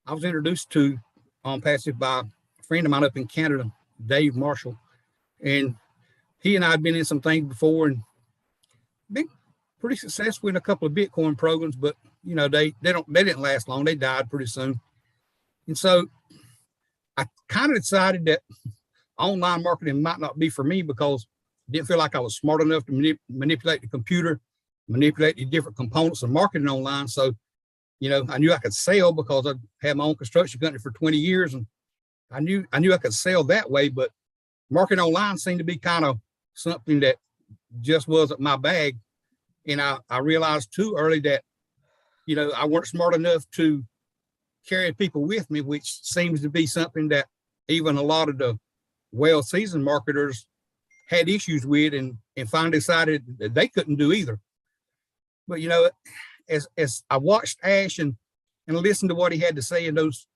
was introduced to Unpassive by a friend of mine up in Canada, Dave Marshall, and he and I had been in some things before and been pretty successful in a couple of Bitcoin programs, but you know, they didn't last long. They died pretty soon. And so I kind of decided that online marketing might not be for me because I didn't feel like I was smart enough to manipulate the computer, manipulate the different components of marketing online. So, you know, I knew I could sell because I had my own construction company for 20 years. And I knew I could sell that way, but marketing online seemed to be kind of something that just wasn't my bag. And I realized too early that, you know, I weren't smart enough to carry people with me, which seems to be something that even a lot of the well-seasoned marketers had issues with and finally decided that they couldn't do either. But, you know, as I watched Ash and listened to what he had to say in those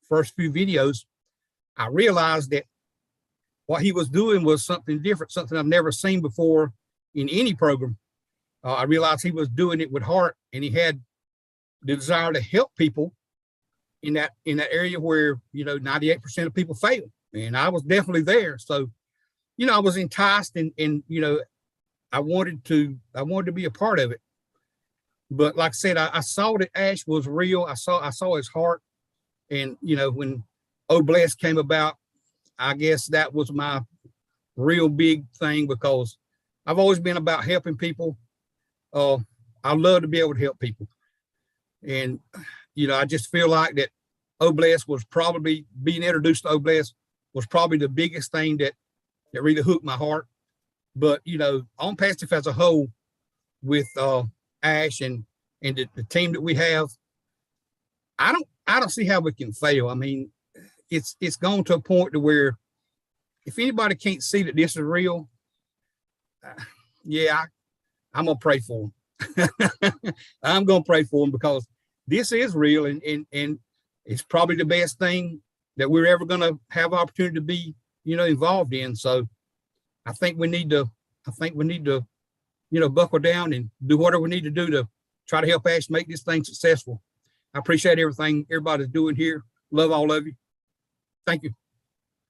first few videos, I realized that what he was doing was something different, something I've never seen before in any program. I realized he was doing it with heart, and he had the desire to help people in that area where, you know, 98% of people fail. And I was definitely there. So, you know, I was enticed and you know, I wanted to be a part of it. But like I said, I saw that Ash was real. I saw his heart. And, you know, when Oh Bless came about, I guess that was my real big thing because I've always been about helping people. I love to be able to help people. And, you know, I just feel like that Oh Bless was probably, being introduced to Oh Bless was probably the biggest thing that really hooked my heart. But, you know, Unpassive as a whole with Ash and the team that we have, I don't see how we can fail. I mean, it's gone to a point to where if anybody can't see that this is real, yeah, I'm gonna pray for them. I'm gonna pray for them because this is real and it's probably the best thing that we're ever gonna have opportunity to be, you know, involved in. So I think we need to, you know, buckle down and do whatever we need to do to try to help Ash make this thing successful. I appreciate everything everybody's doing here. Love all of you. Thank you.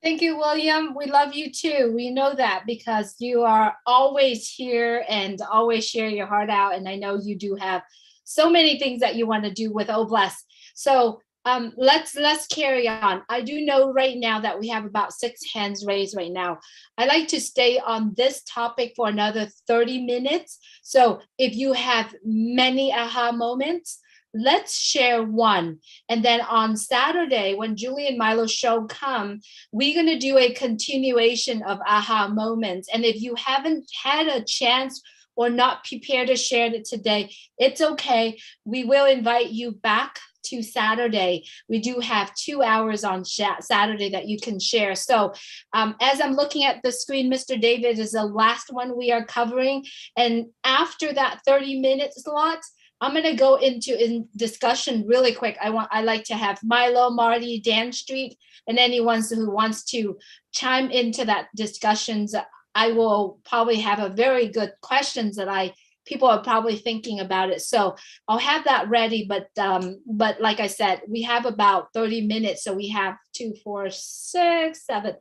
Thank you, William. We love you too. We know that because you are always here and always share your heart out. And I know you do have so many things that you want to do with OBLESS. So let's carry on. I do know right now that we have about 6 hands raised right now. I like to stay on this topic for another 30 minutes. So if you have many aha moments, let's share one. And then on Saturday, when Julie and Milo's show come, we're going to do a continuation of aha moments. And if you haven't had a chance or not prepared to share it today, it's okay. We will invite you back to Saturday. We do have 2 hours on Saturday that you can share. So as I'm looking at the screen, Mr. David is the last one we are covering. And after that 30-minute slot, I'm going to go into discussion really quick. I like to have Milo, Marty, Dan Street, and anyone who wants to chime into that discussions. I will probably have a very good questions that people are probably thinking about it. So I'll have that ready. But like I said, we have about 30 minutes. So we have 2, 4, 6, 7.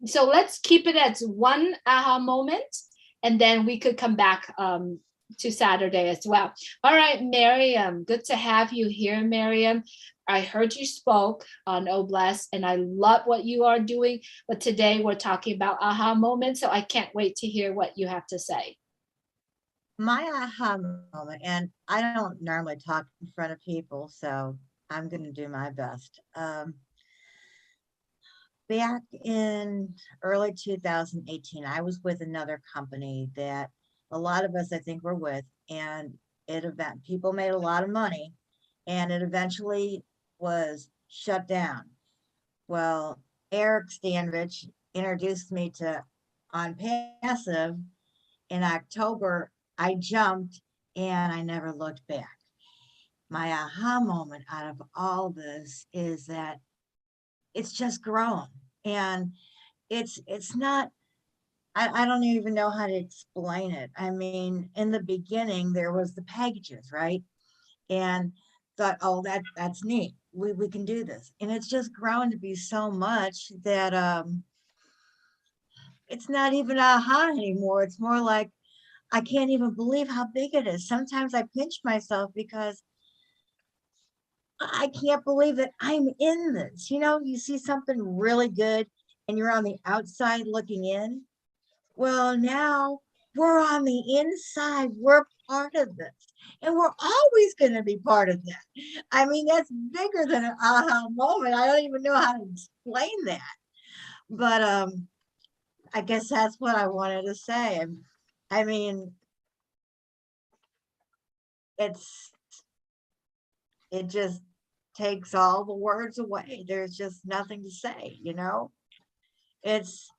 So let's keep it at one aha moment, and then we could come back to Saturday as well. All right, Miriam, good to have you here, Miriam. I heard you spoke on OBLESS, and I love what you are doing. But today we're talking about aha moments, so I can't wait to hear what you have to say. My aha moment, and I don't normally talk in front of people, so I'm going to do my best. Back in early 2018, I was with another company that a lot of us, I think, were with, and people made a lot of money, and it eventually was shut down. Well, Eric Stanrich introduced me to Unpassive in October. I jumped and I never looked back. My aha moment out of all this is that it's just grown, and it's not, I don't even know how to explain it. I mean, in the beginning, there was the packages, right? And thought, oh, that's neat. We can do this. And it's just grown to be so much that it's not even aha anymore. It's more like, I can't even believe how big it is. Sometimes I pinch myself because I can't believe that I'm in this. You know, you see something really good and you're on the outside looking in. Well, now we're on the inside. We're part of this. And we're always going to be part of that. I mean, that's bigger than an aha moment. I don't even know how to explain that. But I guess that's what I wanted to say. I mean, it just takes all the words away. There's just nothing to say, you know? It's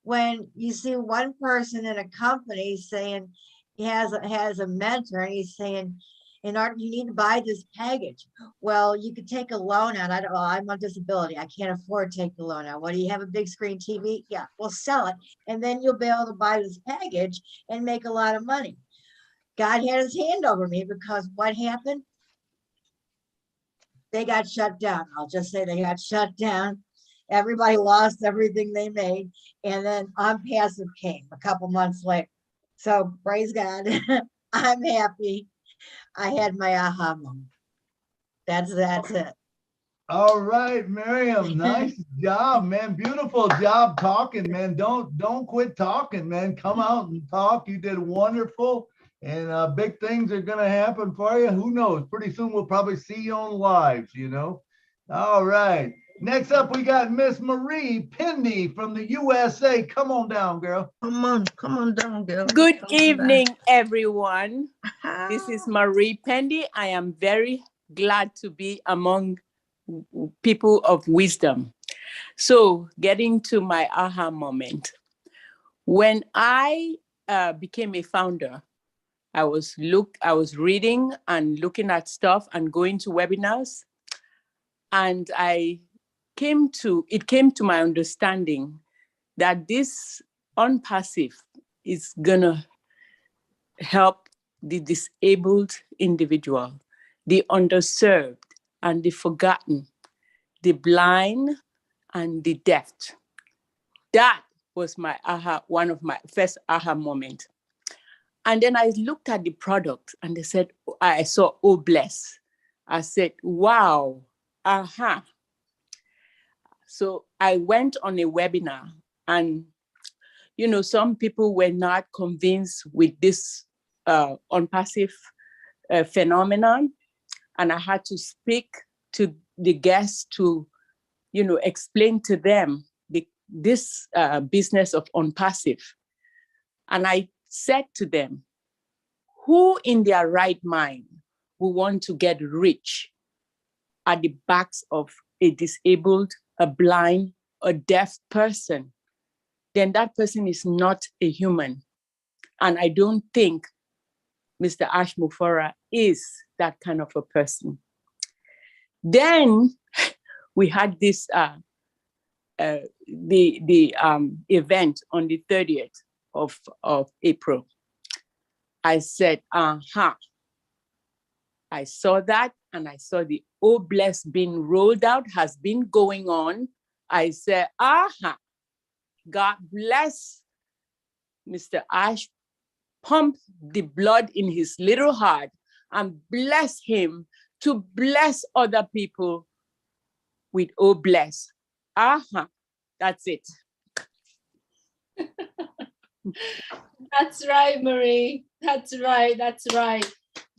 when you see one person in a company saying he has a mentor and he's saying, in order, you need to buy this package. Well, you could take a loan out. I'm on disability. I can't afford to take the loan out. Well, do you have a big screen TV? Yeah, well, sell it. And then you'll be able to buy this package and make a lot of money. God had his hand over me because what happened? They got shut down. I'll just say they got shut down. Everybody lost everything they made. And then Unpassive came a couple months later. So praise God. I'm happy. I had my aha moment. That's it. All right, Miriam, nice job, man. Beautiful job talking, man. Don't quit talking, man. Come out and talk. You did wonderful, and big things are gonna happen for you. Who knows? Pretty soon we'll probably see you on lives, you know. All right. Next up, we got Miss Marie Pindy from the USA. Come on down, girl. Come on down, girl. Good evening, everyone. This is Marie Pindy. I am very glad to be among people of wisdom. So getting to my aha moment. When I became a founder, I was reading and looking at stuff and going to webinars. And it came to my understanding that this Unpassive is gonna help the disabled individual, the underserved and the forgotten, the blind and the deft. That was my one of my first aha moment. And then I looked at the product and they said, I saw Oh Bless. I said, wow, So I went on a webinar and, some people were not convinced with this unpassive phenomenon. And I had to speak to the guests to, explain to them this business of unpassive. And I said to them, who in their right mind will want to get rich at the backs of a disabled, a blind, a deaf person? Then that person is not a human. And I don't think Mr. Ash Mufara is that kind of a person. Then we had this event on the 30th of April. I said, I saw that, and I saw the Oh Bless being rolled out, has been going on. I said, God bless Mr. Ash, pump the blood in his little heart and bless him to bless other people with Oh Bless. That's it. That's right, Marie. That's right. That's right.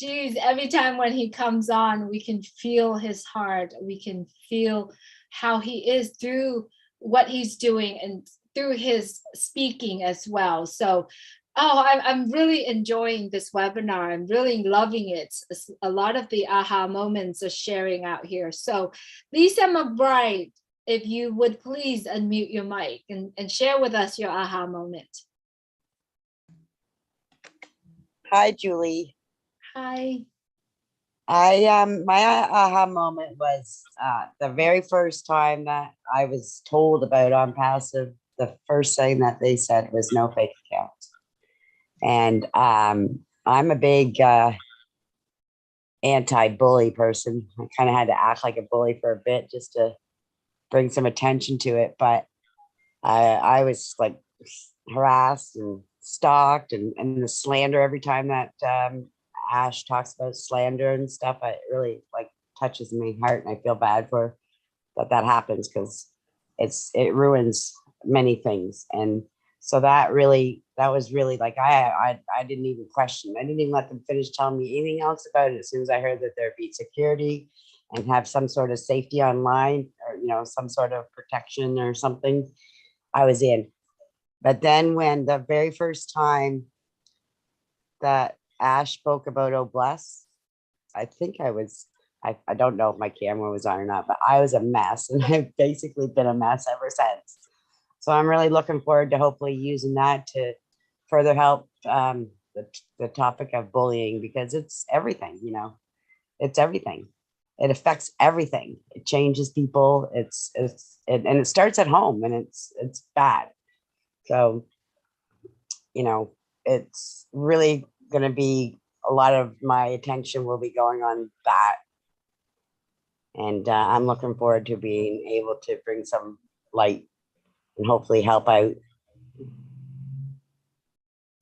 Geez, every time when he comes on, we can feel his heart. We can feel how he is through what he's doing and through his speaking as well. So, I'm really enjoying this webinar. I'm really loving it. A lot of the aha moments are sharing out here. So, Lisa McBride, if you would please unmute your mic and share with us your aha moment. Hi, Julie. Hi. My aha moment was the very first time that I was told about Unpassive. The first thing that they said was no fake accounts. And I'm a big anti-bully person. I kind of had to act like a bully for a bit just to bring some attention to it. But I was like harassed and stalked and the slander every time that Ash talks about slander and stuff. It really like touches my heart, and I feel bad for that happens because it ruins many things. And so that was really like I didn't even question. I didn't even let them finish telling me anything else about it. As soon as I heard that there'd be security and have some sort of safety online, or some sort of protection or something, I was in. But then when the very first time that Ash spoke about Oh Bless, I think I don't know if my camera was on or not, but I was a mess, and I've basically been a mess ever since. So I'm really looking forward to hopefully using that to further help the topic of bullying, because it's everything, it's everything. It affects everything. It changes people. And it starts at home, and it's bad. So, it's really going to be a lot of my attention will be going on that. And I'm looking forward to being able to bring some light and hopefully help out.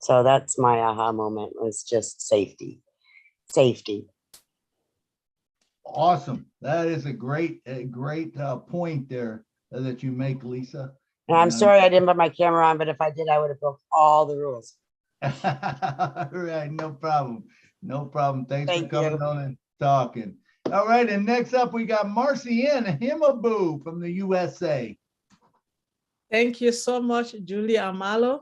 So that's my aha moment, was just safety. Awesome. That is a great point there that you make, Lisa. And I'm sorry I didn't put my camera on, but if I did, I would have broke all the rules. All right, no problem. No problem. Thanks for coming on and talking. All right, and next up we got Marcienne Himaboo from the USA. Thank you so much, Julie Amalo.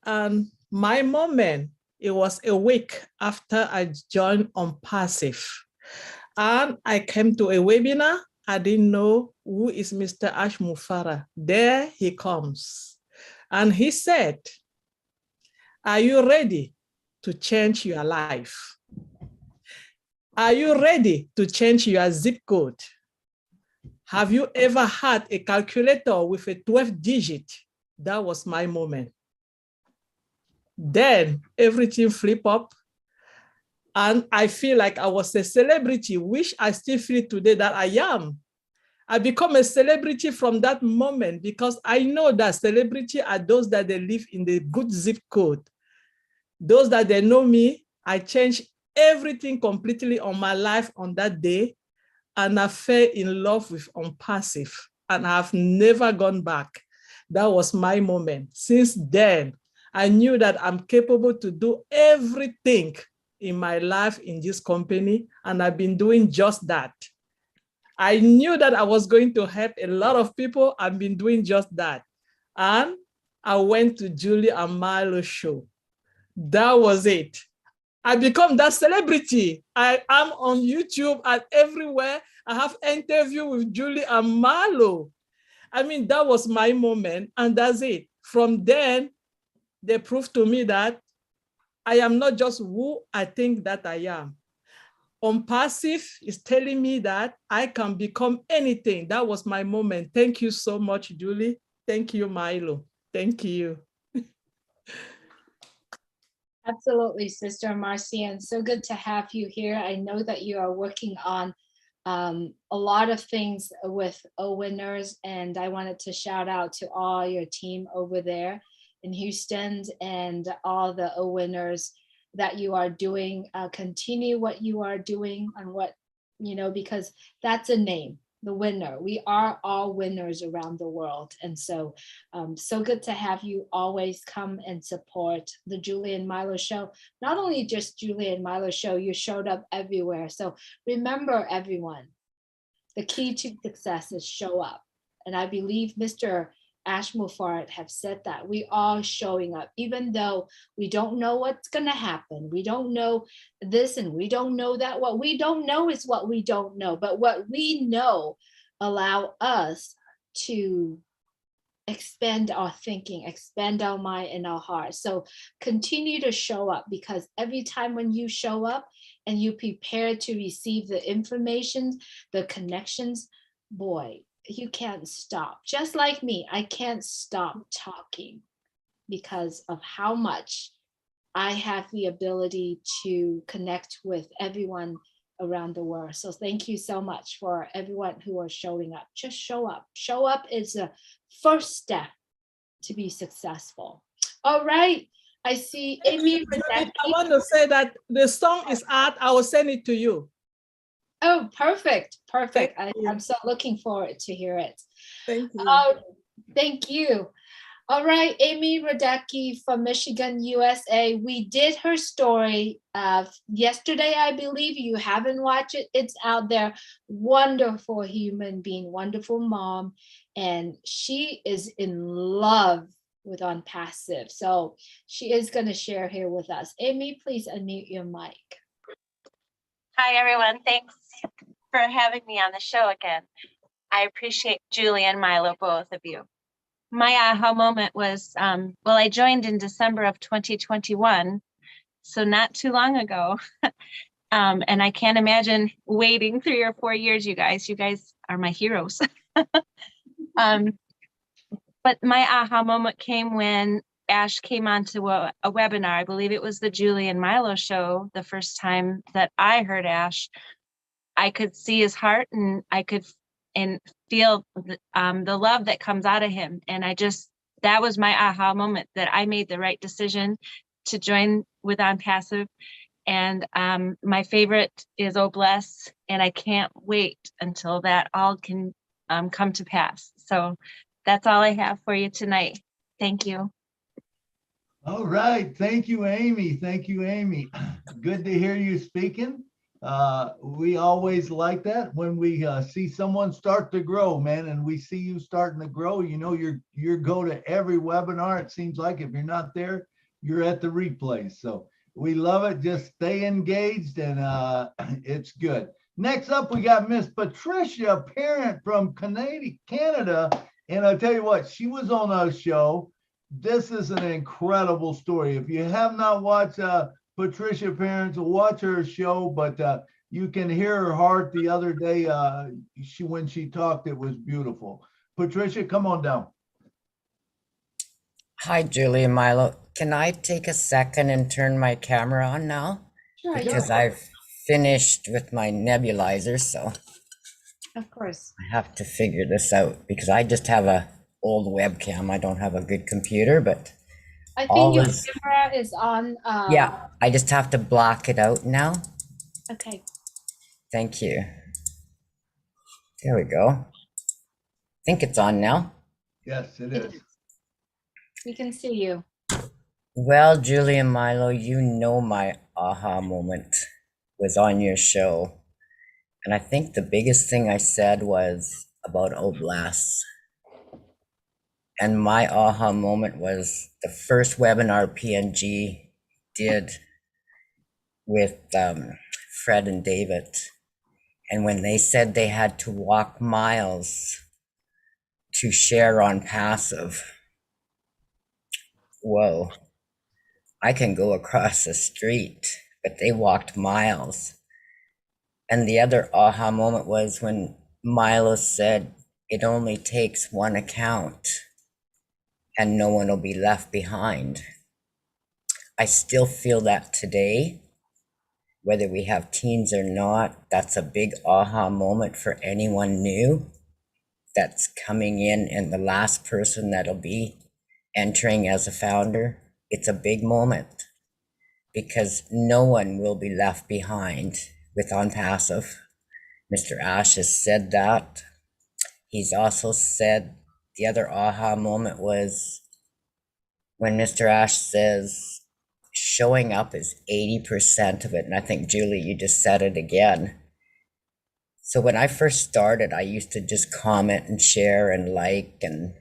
And my moment, it was a week after I joined Unpassive. And I came to a webinar. I didn't know who is Mr. Ash Mufara. There he comes. And he said, are you ready to change your life? Are you ready to change your zip code? Have you ever had a calculator with a 12 digit? That was my moment. Then everything flipped up. And I feel like I was a celebrity, which I still feel today that I am. I become a celebrity from that moment because I know that celebrity are those that they live in the good zip code. Those that they know me, I changed everything completely on my life on that day. And I fell in love with Unpassive and I've never gone back. That was my moment. Since then, I knew that I'm capable to do everything in my life in this company. And I've been doing just that. I knew that I was going to help a lot of people. I've been doing just that. And I went to Julie and Milo show. That was it. I become that celebrity. I am on YouTube and everywhere. I have interview with Julie and Milo. I mean, that was my moment and that's it. From then, they proved to me that I am not just who I think that I am. Unpassive is telling me that I can become anything. That was my moment. Thank you so much, Julie. Thank you, Milo. Thank you. Absolutely, Sister Marcian. So good to have you here. I know that you are working on a lot of things with O-Winners, and I wanted to shout out to all your team over there in Houston and all the O-Winners that you are doing. Continue what you are doing and what, because that's a name, the winner. We are all winners around the world. And so, so good to have you always come and support the Julie and Milo show. Not only just Julie and Milo show, you showed up everywhere. So remember, everyone, the key to success is show up. And I believe Mr. Ash Mufarad have said that we are showing up, even though we don't know what's going to happen. We don't know this and we don't know that. What we don't know is what we don't know, but what we know allow us to expand our thinking, expand our mind and our heart. So continue to show up, because every time when you show up and you prepare to receive the information, the connections, boy, you can't stop. Just like me, I can't stop talking because of how much I have the ability to connect with everyone around the world. So thank you so much for everyone who are showing up. Just show up. Show up is the first step to be successful. All right. I see Amy. I want to say that the song is out. I will send it to you. Oh, perfect. Perfect. I'm so looking forward to hear it. Thank you. Thank you. All right, Amy Rodecki from Michigan, USA. We did her story yesterday, I believe. You haven't watched it. It's out there. Wonderful human being, wonderful mom. And she is in love with Unpassive. So she is going to share here with us. Amy, please unmute your mic. Hi, everyone. Thanks for having me on the show again. I appreciate Julie and Milo, both of you. My aha moment was, well, I joined in December of 2021, so not too long ago. And I can't imagine waiting 3 or 4 years, you guys. You guys are my heroes. But my aha moment came when Ash came onto a webinar. I believe it was the Julie and Milo show. The first time that I heard Ash, I could see his heart and I could feel the love that comes out of him. And that was my aha moment, that I made the right decision to join with Unpassive. And my favorite is Oh Bless, and I can't wait until that all can come to pass. So that's all I have for you tonight. Thank you. All right. Thank you, Amy. Thank you, Amy. Good to hear you speaking. We always like that when we see someone start to grow, man, and we see you starting to grow. You know, you go to every webinar. It seems like if you're not there, you're at the replay. So we love it. Just stay engaged, and it's good. Next up, we got Miss Patricia Parent from Canada. And I'll tell you what, she was on our show. This is an incredible story. If you have not watched Patricia Parents, watch her show, but you can hear her heart the other day. When she talked, it was beautiful. Patricia, come on down. Hi, Julie and Milo. Can I take a second and turn my camera on now? Sure. Because I've finished with my nebulizer, so. Of course. I have to figure this out because I just have a old webcam. I don't have a good computer, but I all think your is, camera is on. yeah, I just have to block it out now. Okay. Thank you. There we go. I think it's on now. Yes, it is. We can see you. Well, Julie and Milo, you know my aha moment was on your show. And I think the biggest thing I said was about Oblasts. And my aha moment was the first webinar PNG did with Fred and David. And when they said they had to walk miles to share Unpassive, whoa, I can go across the street, but they walked miles. And the other aha moment was when Milo said it only takes one account and no one will be left behind. I still feel that today, whether we have teens or not. That's a big aha moment for anyone new that's coming in and the last person that'll be entering as a founder. It's a big moment because no one will be left behind with Unpassive. Mr. Ash has said that. He's also said the other aha moment was when Mr. Ash says showing up is 80% of it. And I think, Julie, you just said it again. So when I first started, I used to just comment and share and like, and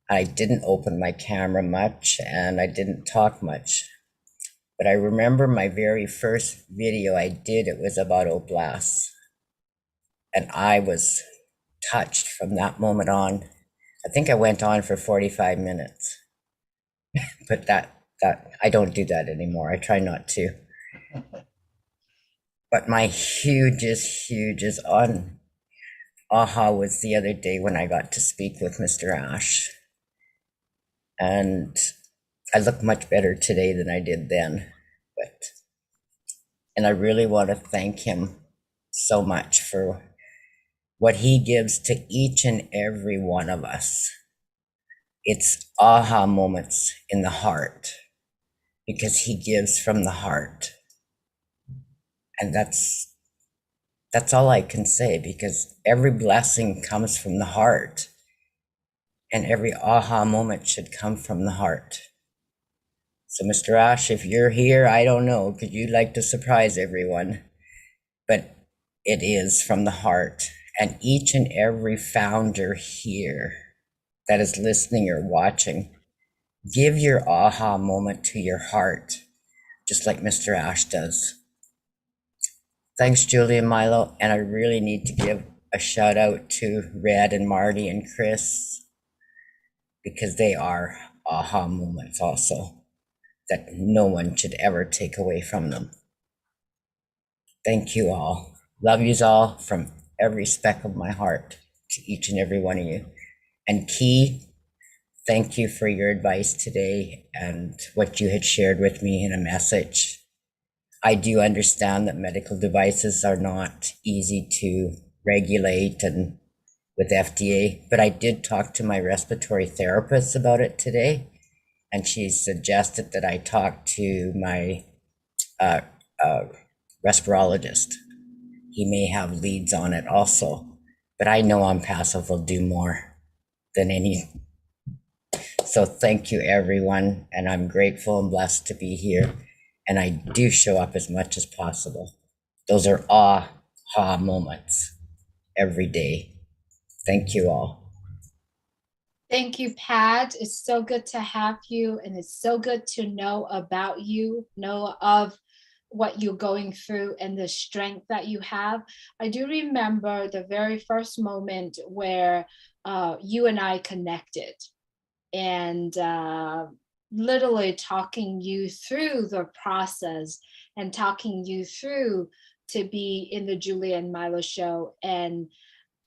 I didn't open my camera much and I didn't talk much. But I remember my very first video I did, it was about Oblasts. And I was touched from that moment on. I think I went on for 45 minutes, but that I don't do that anymore. I try not to. But my hugest aha was the other day when I got to speak with Mr. Ash. And I look much better today than I did then. And I really want to thank him so much for what he gives to each and every one of us. It's aha moments in the heart because he gives from the heart. And that's all I can say, because every blessing comes from the heart and every aha moment should come from the heart. So Mr. Ash, if you're here, I don't know, because you'd like to surprise everyone, but it is from the heart. And each and every founder here that is listening or watching, give your aha moment to your heart, just like Mr. Ash does. Thanks, Julie and Milo. And I really need to give a shout out to Red and Marty and Chris, because they are aha moments also that no one should ever take away from them. Thank you all. Love yous all from every speck of my heart to each and every one of you. And Key, thank you for your advice today and what you had shared with me in a message. I do understand that medical devices are not easy to regulate and with FDA, but I did talk to my respiratory therapist about it today, and she suggested that I talk to my respirologist. He may have leads on it also, but I know Unpassive will do more than any. So thank you, everyone, and I'm grateful and blessed to be here, and I do show up as much as possible. Those are aha moments every day. Thank you all. Thank you, Pat. It's so good to have you, and it's so good to know about you, know of what you're going through and the strength that you have. I do remember the very first moment where you and I connected, and literally talking you through the process and talking you through to be in the Julie and Milo show. And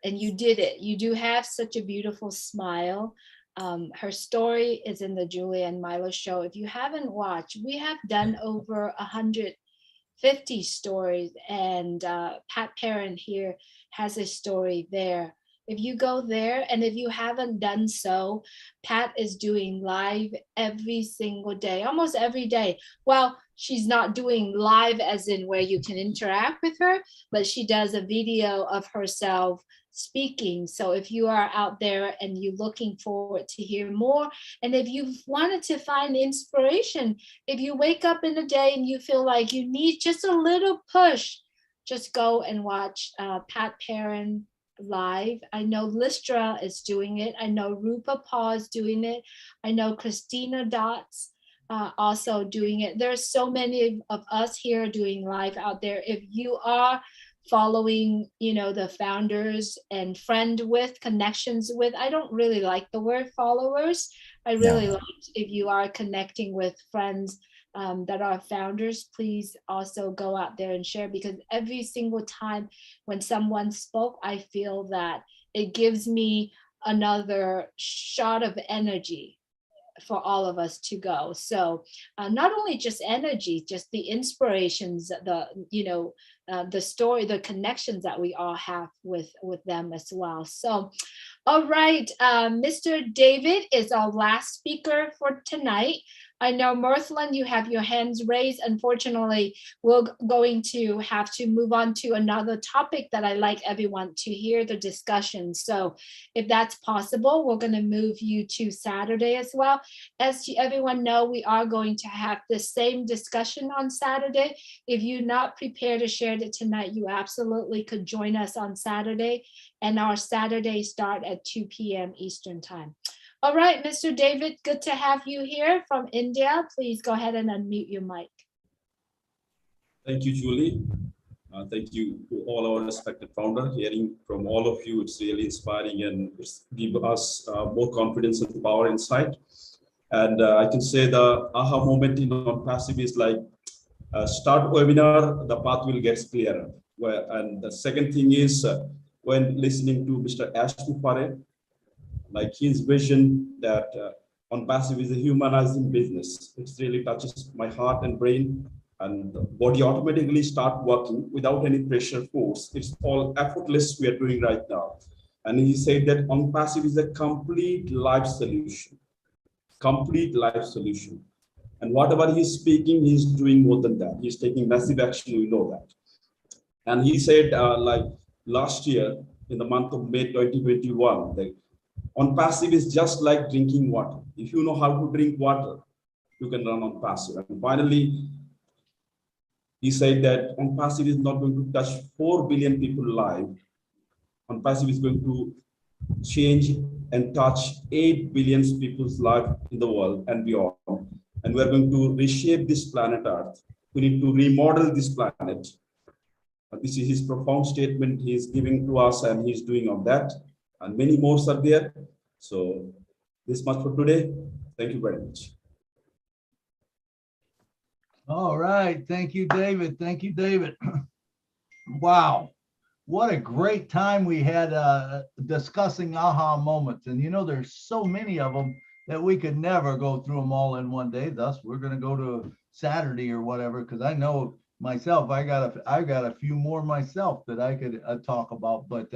you did it. You do have such a beautiful smile. Her story is in the Julie and Milo show. If you haven't watched, we have done over 150 stories, and Pat Perrin here has a story there. If you go there, and if you haven't done so, Pat is doing live every single day, almost every day. Well, she's not doing live as in where you can interact with her, but she does a video of herself speaking. So if you are out there and you're looking forward to hear more, and if you've wanted to find inspiration, if you wake up in the day and you feel like you need just a little push, just go and watch Pat Perrin live. I know Listra is doing it. I know Rupa Paul is doing it. I know Christina Dodds also doing it. There's so many of us here doing live out there. If you are following, you know, the founders and friend with, connections with, I don't really like the word followers. I really like if you are connecting with friends that are founders, please also go out there and share, because every single time when someone spoke, I feel that it gives me another shot of energy for all of us to go. So not only just energy, just the inspirations, the, you know, the story, the connections that we all have with them as well. So, all right, Mr. David is our last speaker for tonight. I know, Mirthland, you have your hands raised. Unfortunately, we're going to have to move on to another topic that I like everyone to hear the discussion. So if that's possible, we're going to move you to Saturday as well. As everyone know, we are going to have the same discussion on Saturday. If you're not prepared to share it tonight, you absolutely could join us on Saturday. And our Saturday start at 2 p.m. Eastern time. All right, Mr. David, good to have you here from India. Please go ahead and unmute your mic. Thank you, Julie. Thank you to all our respected founders. Hearing from all of you, it's really inspiring and it's give us more confidence and power inside. And I can say the aha moment in Unpassive is like start webinar, the path will get clearer. And the second thing is when listening to Mr. Ash Pare, like his vision that Unpassive is a humanizing business. It really touches my heart and brain, and the body automatically start working without any pressure force. It's all effortless we are doing right now. And he said that Unpassive is a complete life solution. Complete life solution. And whatever he's speaking, he's doing more than that. He's taking massive action, we know that. And he said like last year, in the month of May 2021, that Unpassive is just like drinking water. If you know how to drink water, you can run Unpassive. And finally, he said that Unpassive is not going to touch 4 billion people live. Unpassive is going to change and touch 8 billion people's life in the world and beyond. And we're going to reshape this planet Earth. We need to remodel this planet. This is his profound statement he's giving to us, and he's doing on that. And many more are there. So this much for today. Thank you very much. All right. Thank you, David. Thank you, David. Wow. What a great time we had discussing aha moments. And you know, there's so many of them that we could never go through them all in one day. Thus, we're going to go to Saturday or whatever, because I know myself, I got a few more myself that I could talk about. But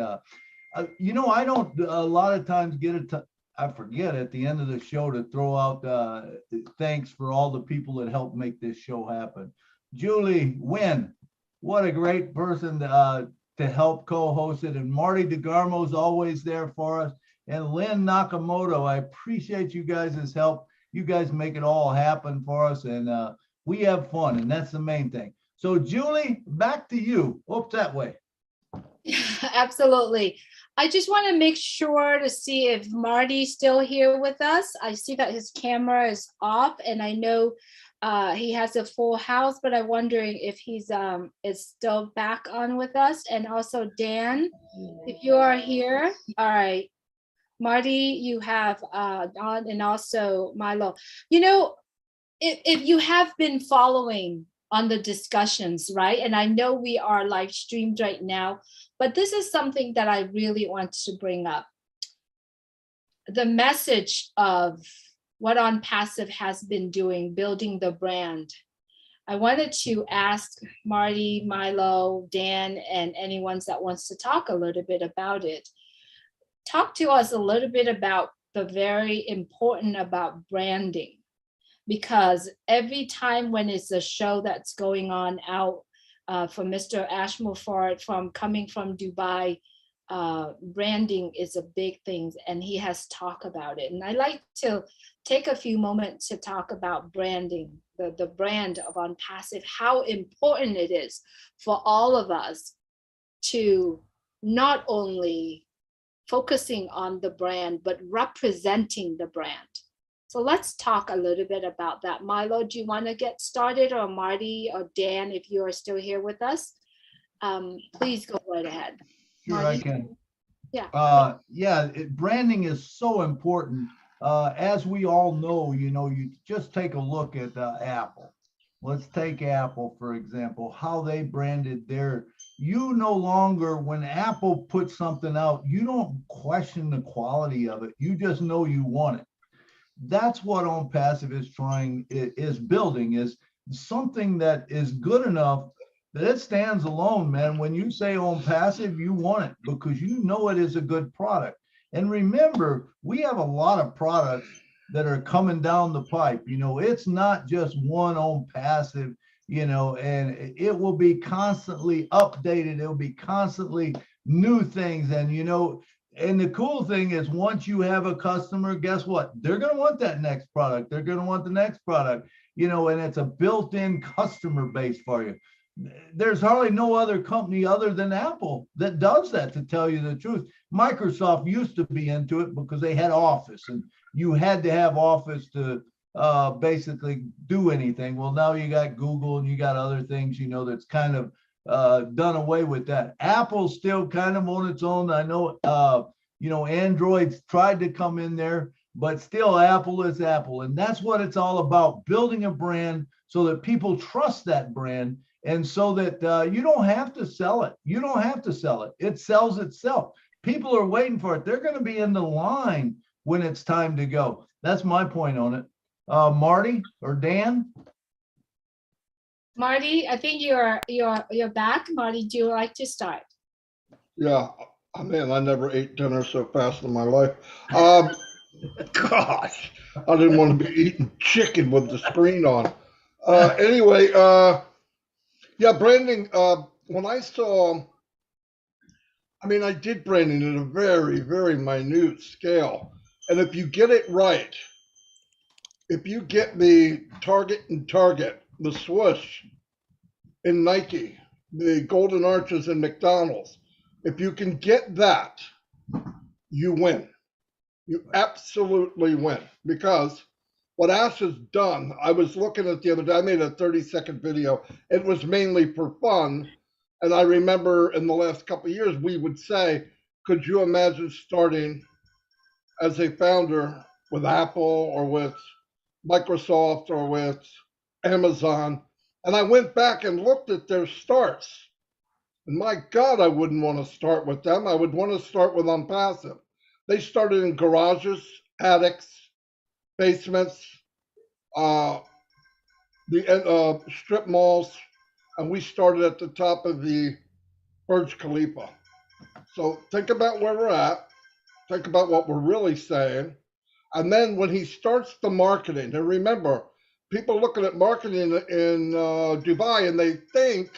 you know, I don't a lot of times get it. I forget at the end of the show to throw out thanks for all the people that helped make this show happen. Julie Wynn, what a great person to help co-host it. And Marty DeGarmo's always there for us. And Lynn Nakamoto, I appreciate you guys' help. You guys make it all happen for us, and we have fun, and that's the main thing. So Julie, back to you. Oops, that way. Absolutely. I just want to make sure to see if Marty's still here with us. I see that his camera is off, and I know he has a full house, but I'm wondering if he's is still back on with us. And also Dan, if you are here. All right. Marty, you have on, and also Milo. You know, if you have been following on the discussions, right? And I know we are live streamed right now, but this is something that I really want to bring up. The message of what Unpassive has been doing, building the brand. I wanted to ask Marty, Milo, Dan, and anyone that wants to talk a little bit about it. Talk to us a little bit about the very important about branding, because every time when it's a show that's going on out for Mr. Ashmore from coming from Dubai, branding is a big thing, and he has talked about it. And I like to take a few moments to talk about branding, the brand of Unpassive, how important it is for all of us to not only focusing on the brand, but representing the brand. So let's talk a little bit about that. Milo, do you want to get started, or Marty or Dan, if you are still here with us? Please go right ahead. Sure, Marty? I can. Yeah. Branding is so important. As we all know, you just take a look at Apple. Let's take Apple, for example, how they branded you no longer, when Apple puts something out, you don't question the quality of it. You just know you want it. That's what ONPASSIVE is building, is something that is good enough that it stands alone, man. When you say ONPASSIVE, you want it because you know it is a good product. And remember, we have a lot of products that are coming down the pipe. It's not just one ONPASSIVE, and it will be constantly updated. It will be constantly new things. And the cool thing is, once you have a customer, guess what? They're going to want that next product. They're going to want the next product, and it's a built-in customer base for you. There's hardly no other company other than Apple that does that, to tell you the truth. Microsoft used to be into it because they had Office, and you had to have Office to basically do anything. Well, now you got Google and you got other things, that's kind of done away with that. Apple's still kind of on its own. I know, Android's tried to come in there, but still Apple is Apple. And that's what it's all about, building a brand so that people trust that brand, and so that you don't have to sell it. You don't have to sell it. It sells itself. People are waiting for it. They're going to be in the line when it's time to go. That's my point on it. Marty or Dan? Marty, I think you're back. Marty, do you like to start? Yeah, I never ate dinner so fast in my life. Gosh, I didn't want to be eating chicken with the screen on. Anyway, branding. When I saw, I did branding at a very, very minute scale. And if you get it right, if you get the Target, the swoosh in Nike, the golden arches in McDonald's, if you can get that, you win. You absolutely win. Because what Ash has done, I was looking at the other day, I made a 30-second video. It was mainly for fun. And I remember in the last couple of years, we would say, could you imagine starting as a founder with Apple or with Microsoft or with Amazon? And I went back and looked at their starts. And my God, I wouldn't want to start with them. I would want to start with Unpassive. They started in garages, attics, basements, the strip malls, and we started at the top of the Burj Khalifa. So think about where we're at. Think about what we're really saying. And then when he starts the marketing, and remember, people looking at marketing in Dubai and they think,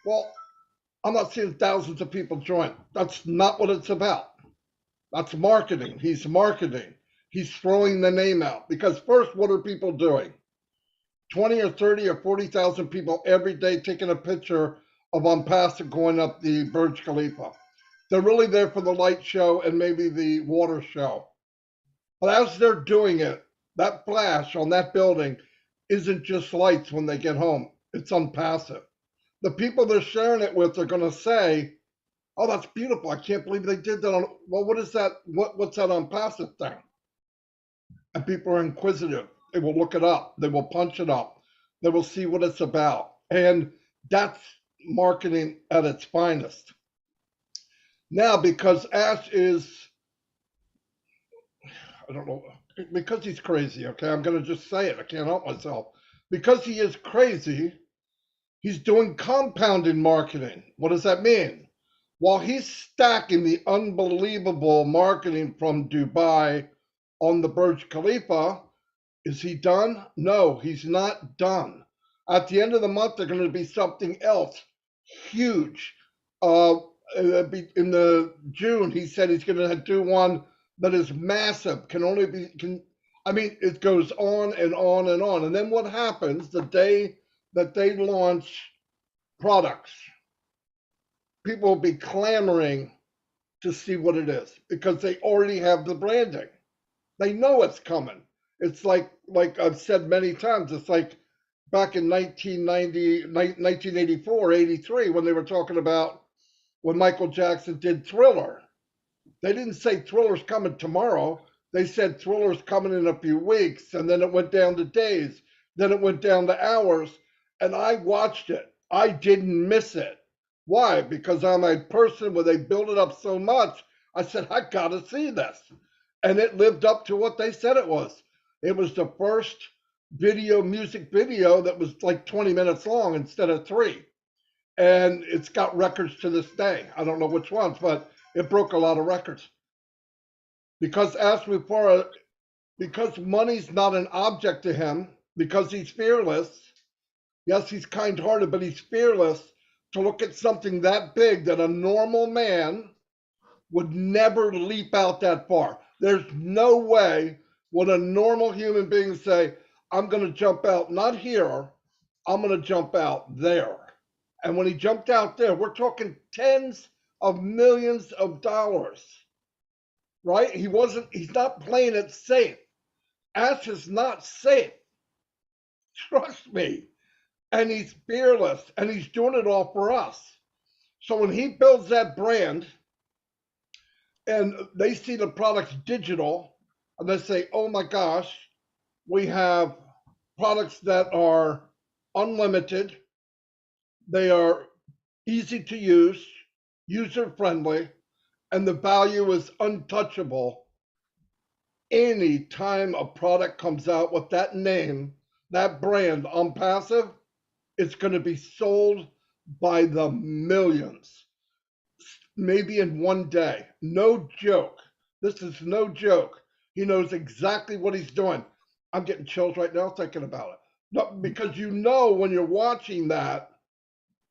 well, I'm not seeing thousands of people join. That's not what it's about. That's marketing. He's marketing. He's throwing the name out. Because first, what are people doing? 20 or 30 or 40,000 people every day taking a picture of Unpassive going up the Burj Khalifa. They're really there for the light show and maybe the water show. But as they're doing it, that flash on that building isn't just lights when they get home. It's Unpassive. The people they're sharing it with are going to say, oh, that's beautiful. I can't believe they did that. Well, what is that? What's that Unpassive thing? And people are inquisitive. They will look it up. They will punch it up. They will see what it's about. And that's marketing at its finest. Now, because Ash is, I don't know, because he's crazy, okay? I'm going to just say it. I can't help myself. because he is crazy, he's doing compounding marketing. What does that mean? While he's stacking the unbelievable marketing from Dubai on the Burj Khalifa, is he done? No, he's not done. At the end of the month, there's going to be something else huge. In the June, he said he's going to do one that is massive. It goes on and on and on. And then what happens the day that they launch products? People will be clamoring to see what it is because they already have the branding. They know it's coming. It's like I've said many times, it's like back in 1984, 83, when they were talking about when Michael Jackson did Thriller. They didn't say Thriller's coming tomorrow. They said Thriller's coming in a few weeks, and then it went down to days. Then it went down to hours, and I watched it. I didn't miss it. Why? Because I'm a person where they build it up so much, I said, I gotta see this. And it lived up to what they said it was. It was the first music video that was like 20 minutes long instead of 3. And it's got records to this day. I don't know which ones, but it broke a lot of records. Because because money's not an object to him, because he's fearless. Yes, he's kind-hearted, but he's fearless to look at something that big that a normal man would never leap out that far. There's no way would a normal human being say, I'm going to jump out, not here, I'm going to jump out there. And when he jumped out there, we're talking tens of millions of dollars, right? He's not playing it safe. Ash is not safe. Trust me. And he's fearless, and he's doing it all for us. So when he builds that brand and they see the products digital, and they say, oh my gosh, we have products that are unlimited. They are easy to use, user-friendly, and the value is untouchable. Any time a product comes out with that name, that brand, Unpassive, it's going to be sold by the millions, maybe in one day. No joke. This is no joke. He knows exactly what he's doing. I'm getting chills right now thinking about it. No, because when you're watching that,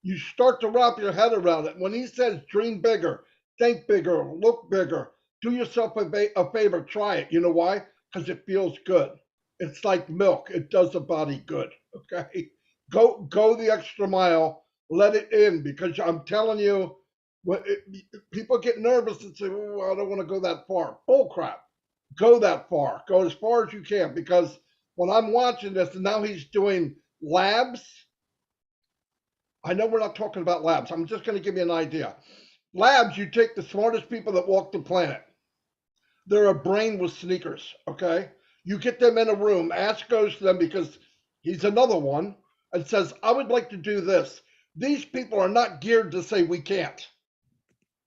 you start to wrap your head around it. When he says dream bigger, think bigger, look bigger, do yourself a favor, try it. You know why? Because it feels good. It's like milk. It does the body good, okay? Go the extra mile, let it in, because I'm telling you, people get nervous and say, oh, I don't want to go that far. Bull crap. Go that far. Go as far as you can, because when I'm watching this, and now he's doing labs, I know we're not talking about labs. I'm just going to give you an idea. Labs, you take the smartest people that walk the planet. They're a brain with sneakers, okay? You get them in a room. Ash goes to them because he's another one and says, I would like to do this. These people are not geared to say we can't.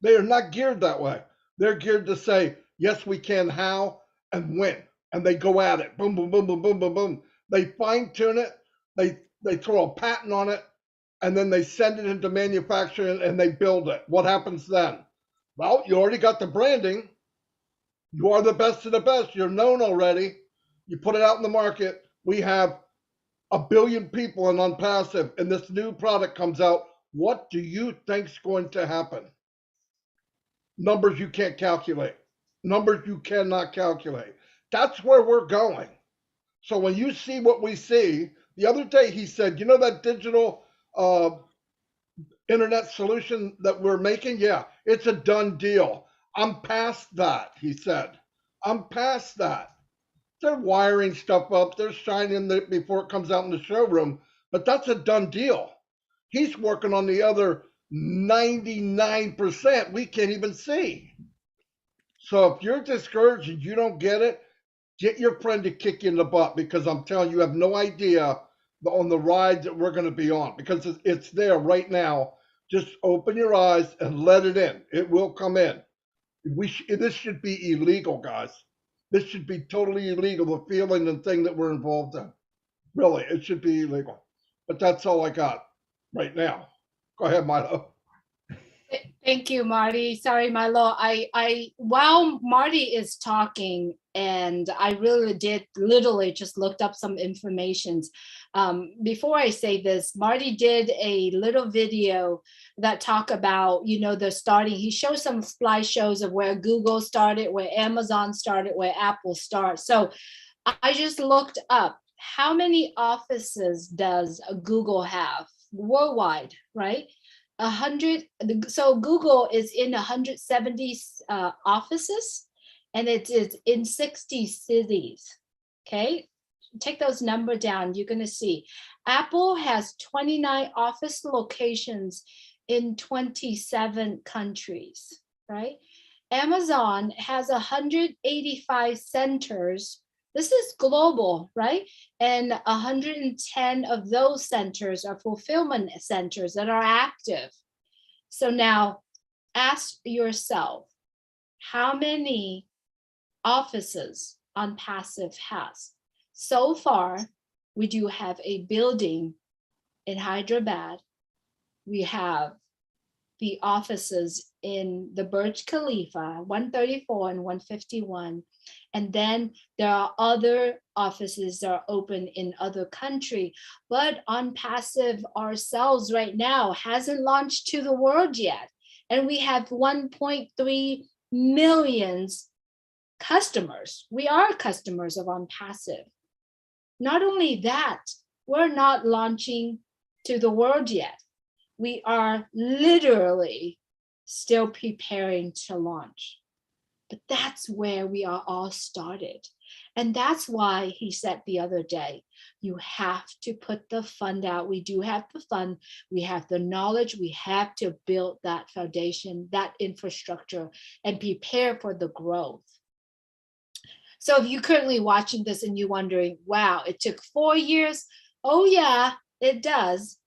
They are not geared that way. They're geared to say, yes, we can, how, and when. And they go at it. Boom, boom, boom, boom, boom, boom, boom. They fine tune it. They throw a patent on it. And then they send it into manufacturing and they build it. What happens then? Well, you already got the branding. You are the best of the best. You're known already. You put it out in the market. We have 1 billion people in Unpassive, and this new product comes out. What do you think's going to happen? Numbers you can't calculate. Numbers you cannot calculate. That's where we're going. So when you see what we see, the other day he said, you know that digital internet solution that we're making? Yeah, it's a done deal. I'm past that, he said. I'm past that. They're wiring stuff up. They're shining it before it comes out in the showroom, but that's a done deal. He's working on the other 99% we can't even see. So if you're discouraged and you don't get it, get your friend to kick you in the butt, because I'm telling you, you have no idea on the ride that we're going to be on, because it's there right now. Just open your eyes and let it in. It will come in. This should be illegal, guys. This should be totally illegal, the feeling and thing that we're involved in. Really, it should be illegal. But that's all I got right now. Go ahead, Milo. Thank you, Marty. Sorry, Milo. While Marty is talking, and I really did literally just looked up some information. Before I say this, Marty did a little video that talk about, you know, the starting. He shows some slideshows of where Google started, where Amazon started, where Apple started. So I just looked up how many offices does Google have worldwide, right? 100. So Google is in 170 offices, and it is in 60 cities. Okay, take those numbers down. You're going to see Apple has 29 office locations in 27 countries, right? Amazon has 185 centers. This is global, right? And 110 of those centers are fulfillment centers that are active. So now ask yourself, how many offices Unpassive has? So far, we do have a building in Hyderabad. We have the offices in the Burj Khalifa, 134 and 151. And then there are other offices that are open in other countries. But Unpassive ourselves right now hasn't launched to the world yet. And we have 1.3 million customers. We are customers of Unpassive. Not only that, we're not launching to the world yet. We are literally still preparing to launch. But that's where we are all started. And that's why he said the other day, you have to put the fund out. We do have the fund. We have the knowledge. We have to build that foundation, that infrastructure, and prepare for the growth. So if you're currently watching this and you're wondering, wow, it took 4 years. Oh yeah, it does.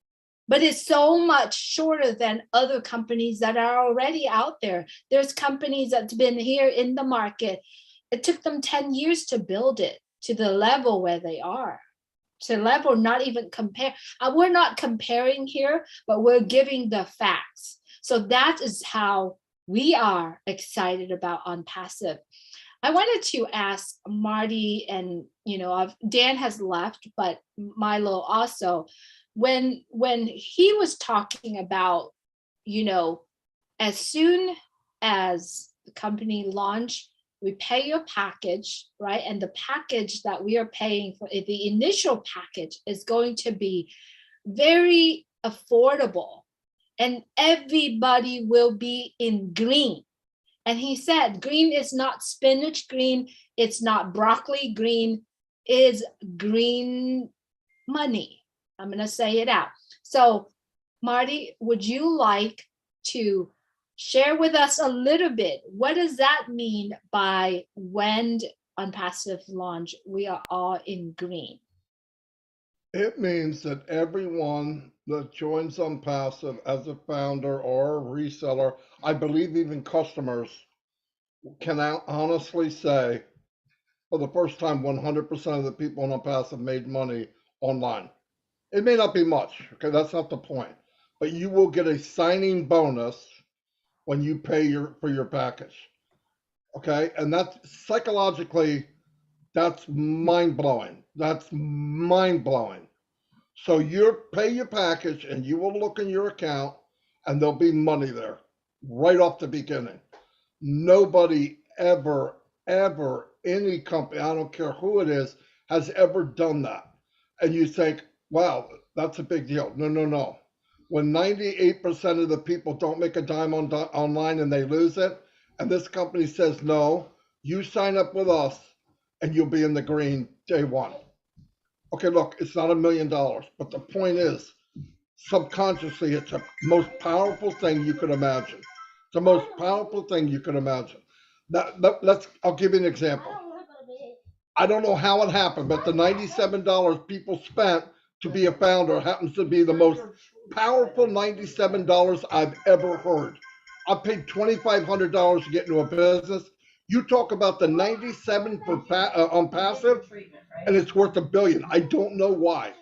But it's so much shorter than other companies that are already out there. There's companies that's been here in the market. It took them 10 years to build it to the level where they are. To level, not even compare. We're not comparing here, but we're giving the facts. So that is how we are excited about Unpassive. I wanted to ask Marty, and Dan has left, but Milo also. When he was talking about, as soon as the company launch, we pay your package, right? And the package that we are paying for, the initial package, is going to be very affordable, and everybody will be in green. And he said, green is not spinach green, it's not broccoli green, it's green money. I'm going to say it out. So, Marty, would you like to share with us a little bit? What does that mean by when Unpassive launch, we are all in green? It means that everyone that joins Unpassive as a founder or a reseller, I believe even customers, can honestly say, for the first time, 100% of the people in Unpassive made money online. It may not be much, okay, that's not the point, but you will get a signing bonus when you pay for your package, okay? And that's psychologically, that's mind-blowing. That's mind-blowing. So you pay your package and you will look in your account and there'll be money there right off the beginning. Nobody ever, any company, I don't care who it is, has ever done that. And you think, wow, that's a big deal. No. When 98% of the people don't make a dime online and they lose it, and this company says, no, you sign up with us and you'll be in the green day one. Okay, look, it's not $1 million, but the point is, subconsciously, it's the most powerful thing you could imagine. It's the most powerful thing you could imagine. I'll give you an example. I don't know how it happened, but the $97 people spent to be a founder happens to be the most powerful $97 I've ever heard. I paid $2,500 to get into a business. You talk about the 97 for on passive, and it's worth $1 billion. I don't know why.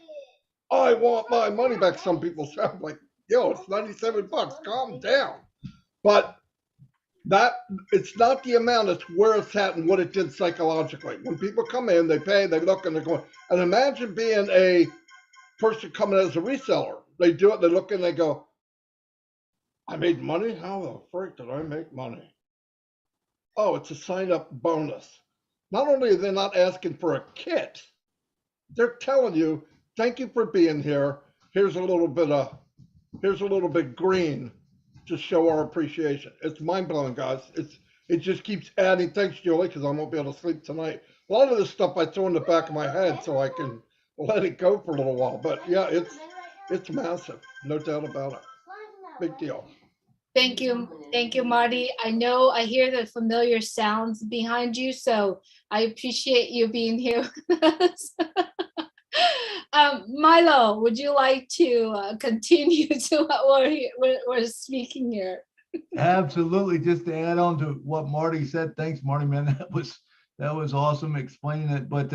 I want my money back. Some people say, I'm like, yo, it's 97 bucks. Calm down. But that it's not the amount, it's where it's at and what it did psychologically. When people come in, they pay, they look, and they're going. And imagine being a person coming as a reseller. They do it, they look, and they go, I made money? How the frick did I make money? Oh, it's a sign-up bonus. Not only are they not asking for a kit, they're telling you, thank you for being here. Here's a little bit green to show our appreciation. It's mind-blowing, guys. It just keeps adding. Thanks, Julie, because I won't be able to sleep tonight. A lot of this stuff I throw in the back of my head so I can let it go for a little while. But yeah, it's massive, no doubt about it. Big deal. Thank you, Marty. I know I hear the familiar sounds behind you, so I appreciate you being here with us. Milo, would you like to continue to what we're speaking here? Absolutely. Just to add on to what Marty said, thanks, Marty, man. That was awesome explaining it. But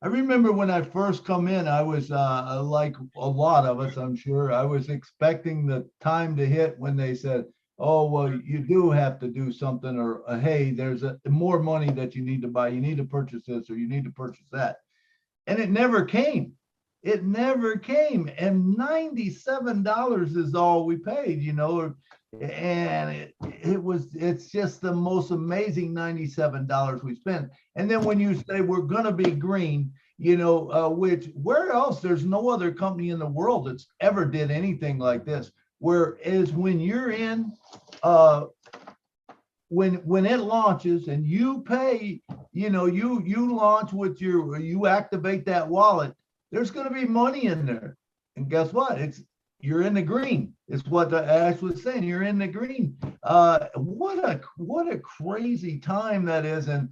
I remember when I first come in, I was like a lot of us, I'm sure, I was expecting the time to hit when they said, oh, well, you do have to do something, or hey, there's more money that you need to buy. You need to purchase this, or you need to purchase that. And it never came. It never came. And $97 is all we paid, you know, and it's just the most amazing $97 we spent. And then when you say we're going to be green, you know, which where else, there's no other company in the world that's ever did anything like this, whereas when you're in, when it launches and you pay, you know, you launch with you activate that wallet, there's going to be money in there. And guess what? You're in the green. It's what Ash was saying. You're in the green. What a crazy time that is. And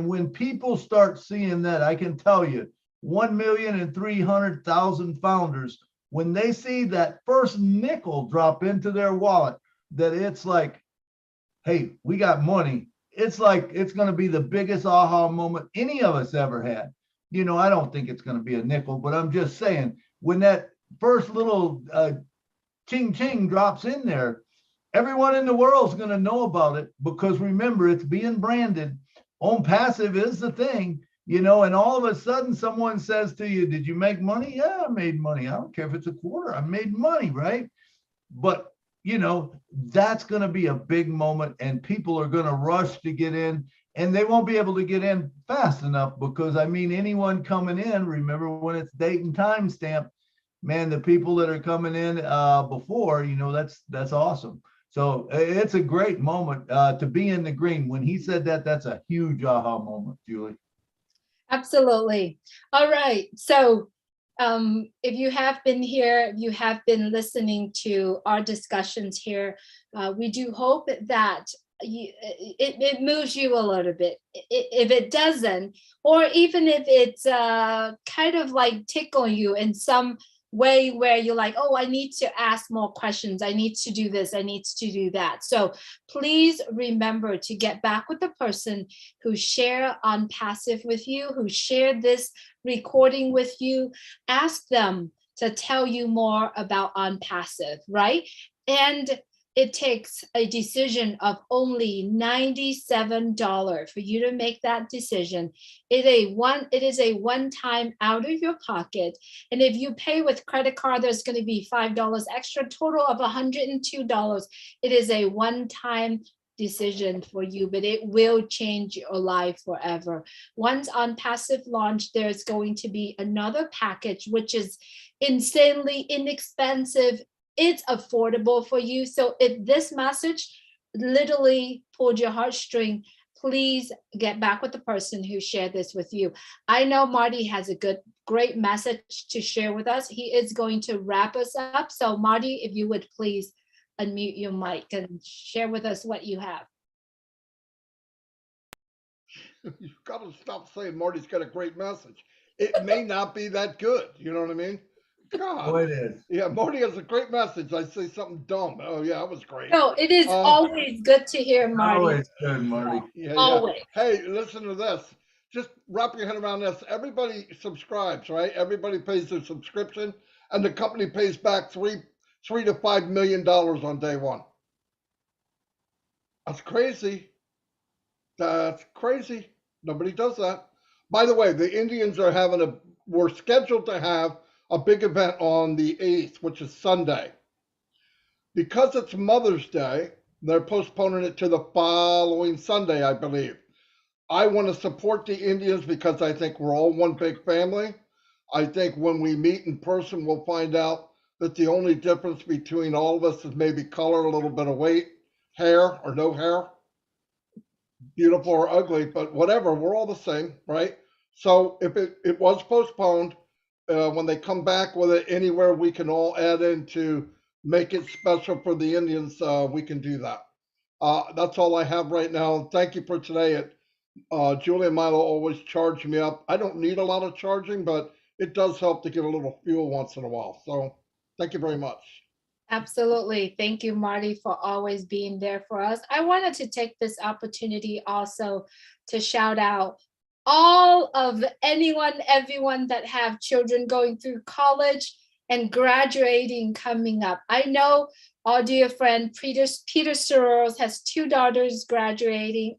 when people start seeing that, I can tell you, 1,300,000 founders, when they see that first nickel drop into their wallet, that it's like, hey, we got money. It's like, it's going to be the biggest aha moment any of us ever had. You know, I don't think it's going to be a nickel, but I'm just saying, when that first little ching ching drops in there, everyone in the world is going to know about it, because remember, it's being branded. ONPASSIVE is the thing, you know, and all of a sudden someone says to you, did you make money? Yeah, I made money. I don't care if it's a quarter, I made money, right? But you know, that's going to be a big moment, and people are going to rush to get in, and they won't be able to get in fast enough, because I mean, anyone coming in, remember when it's date and time stamp, man, the people that are coming in before, you know, that's awesome. So it's a great moment to be in the green. When he said that, that's a huge aha moment, Julie. Absolutely. All right. So if you have been here, if you have been listening to our discussions here, we do hope that it moves you a little bit. If it doesn't, or even if it's kind of like tickle you in some way where you're like, oh, I need to ask more questions, I need to do this, I need to do that. So please remember to get back with the person who shared Unpassive with you, who shared this recording with you. Ask them to tell you more about Unpassive, right? And it takes a decision of only $97 for you to make that decision. It is a one-time out of your pocket. And if you pay with credit card, there's going to be $5 extra, total of $102. It is a one-time decision for you, but it will change your life forever. Once Unpassive launch, there's going to be another package, which is insanely inexpensive. It's affordable for you. So if this message literally pulled your heartstring, please get back with the person who shared this with you. I know Marty has a great message to share with us. He is going to wrap us up. So Marty, if you would please unmute your mic and share with us what you have. You've got to stop saying Marty's got a great message. It may not be that good. You know what I mean? God. Oh, it is. Yeah, Marty has a great message. I say something dumb. Oh yeah, that was great. No, it is always good to hear Marty. Always good, Marty. Yeah, Always. yeah. Hey, listen to this. Just wrap your head around this. Everybody subscribes, right? Everybody pays their subscription, and the company pays back $3 to $5 million on day one. That's crazy. That's crazy. Nobody does that. By the way, the Indians are we're scheduled to have a big event on the 8th, which is Sunday. Because it's Mother's Day, they're postponing it to the following Sunday, I believe. I want to support the Indians because I think we're all one big family. I think when we meet in person, we'll find out that the only difference between all of us is maybe color, a little bit of weight, hair or no hair, beautiful or ugly, but whatever, we're all the same, right? So if it was postponed, when they come back with it anywhere we can all add in to make it special for the Indians, we can do that. That's all I have right now. Thank you for today. Julie and Milo always charge me up. I don't need a lot of charging, but it does help to get a little fuel once in a while. So thank you very much. Absolutely. Thank you, Marty, for always being there for us. I wanted to take this opportunity also to shout out all of everyone that have children going through college and graduating coming up. I know our dear friend Peter Sorrells has 2 daughters graduated,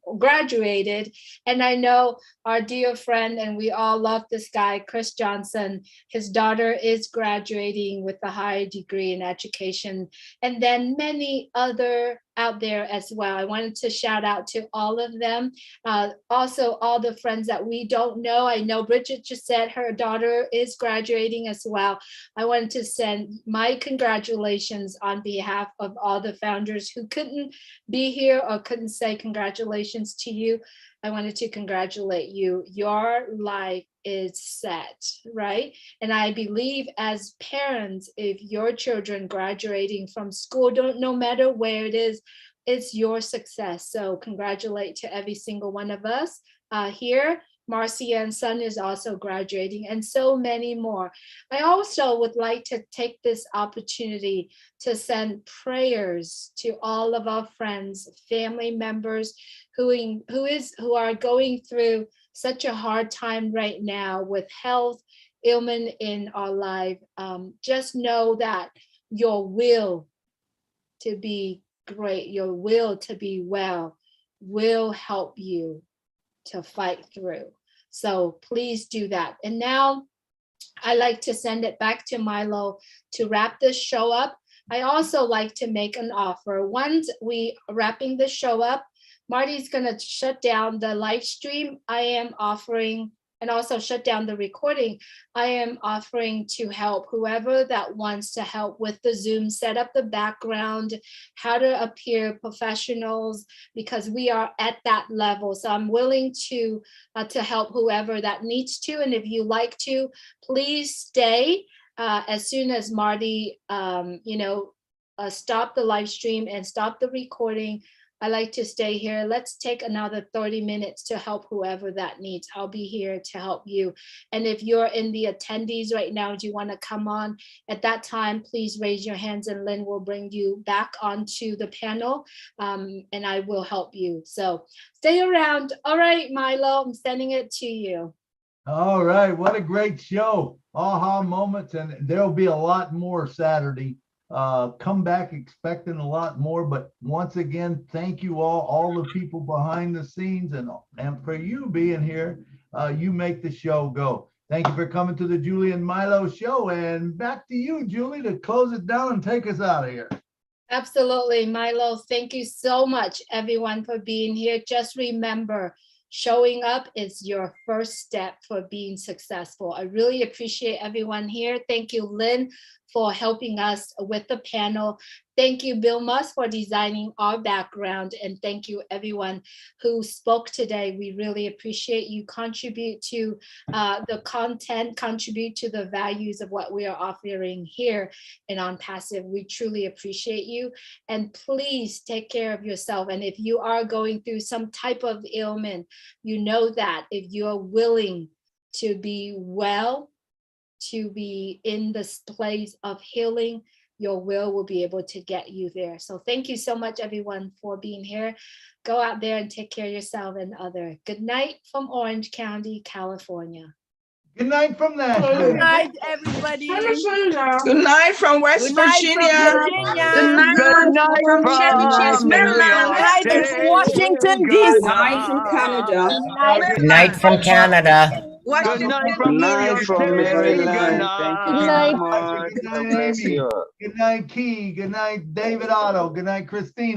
and I know our dear friend, and we all love this guy, Chris Johnson, his daughter is graduating with a high degree in education, and then many other out there as well. I wanted to shout out to all of them. Also, all the friends that we don't know. I know Bridget just said her daughter is graduating as well. I wanted to send my congratulations on behalf of all the founders who couldn't be here or couldn't say congratulations to you. I wanted to congratulate you. Your life is set, right? And I believe as parents, if your children graduating from school, no matter where it is, it's your success. So congratulate to every single one of us here. Marcia and son is also graduating, and so many more. I also would like to take this opportunity to send prayers to all of our friends, family members who are going through such a hard time right now with health, ailment in our life. Just know that your will to be great, your will to be well, will help you to fight through. So please do that. And now I like to send it back to Milo to wrap this show up. I also like to make an offer. Once we wrapping the show up, Marty's gonna shut down the live stream. I am offering, and also shut down the recording. I am offering to help whoever that wants to help with the Zoom, set up the background, how to appear professionals, because we are at that level. So I'm willing to help whoever that needs to. And if you like to, please stay as soon as Marty, stop the live stream and stop the recording. I like to stay here. Let's take another 30 minutes to help whoever that needs. I'll be here to help you. And if you're in the attendees right now, do you want to come on at that time, please raise your hands and Lynn will bring you back onto the panel and I will help you. So stay around. All right, Milo, I'm sending it to you. All right. What a great show. Aha moments. And there'll be a lot more Saturday. Come back expecting a lot more, but once again, thank you all the people behind the scenes, and for you being here. You make the show go. Thank you for coming to the Julie and Milo show, and back to you, Julie, to close it down and take us out of here. Absolutely, Milo. Thank you so much, everyone, for being here. Just remember, showing up is your first step for being successful. I really appreciate everyone here. Thank you, Lynn, for helping us with the panel. Thank you, Bill Musk, for designing our background. And thank you, everyone who spoke today. We really appreciate you. Contribute to the content, contribute to the values of what we are offering here in Unpassive. We truly appreciate you. And please take care of yourself. And if you are going through some type of ailment, you know that if you are willing to be well, to be in this place of healing, your will be able to get you there. So thank you so much, everyone, for being here. Go out there and take care of yourself and others. Good night from Orange County, California. Good night from Nashville. Good night, everybody. Good night from West Good night from Virginia. Virginia. Good night from Chevy Chase, Good Maryland. night from Washington, D.C. Good night from Canada. Good night from Canada. Good night from Maryland. Thank you so much. Good night, God bless Amy. you. Good night, Key. Good night, David Otto. Good night, Christina.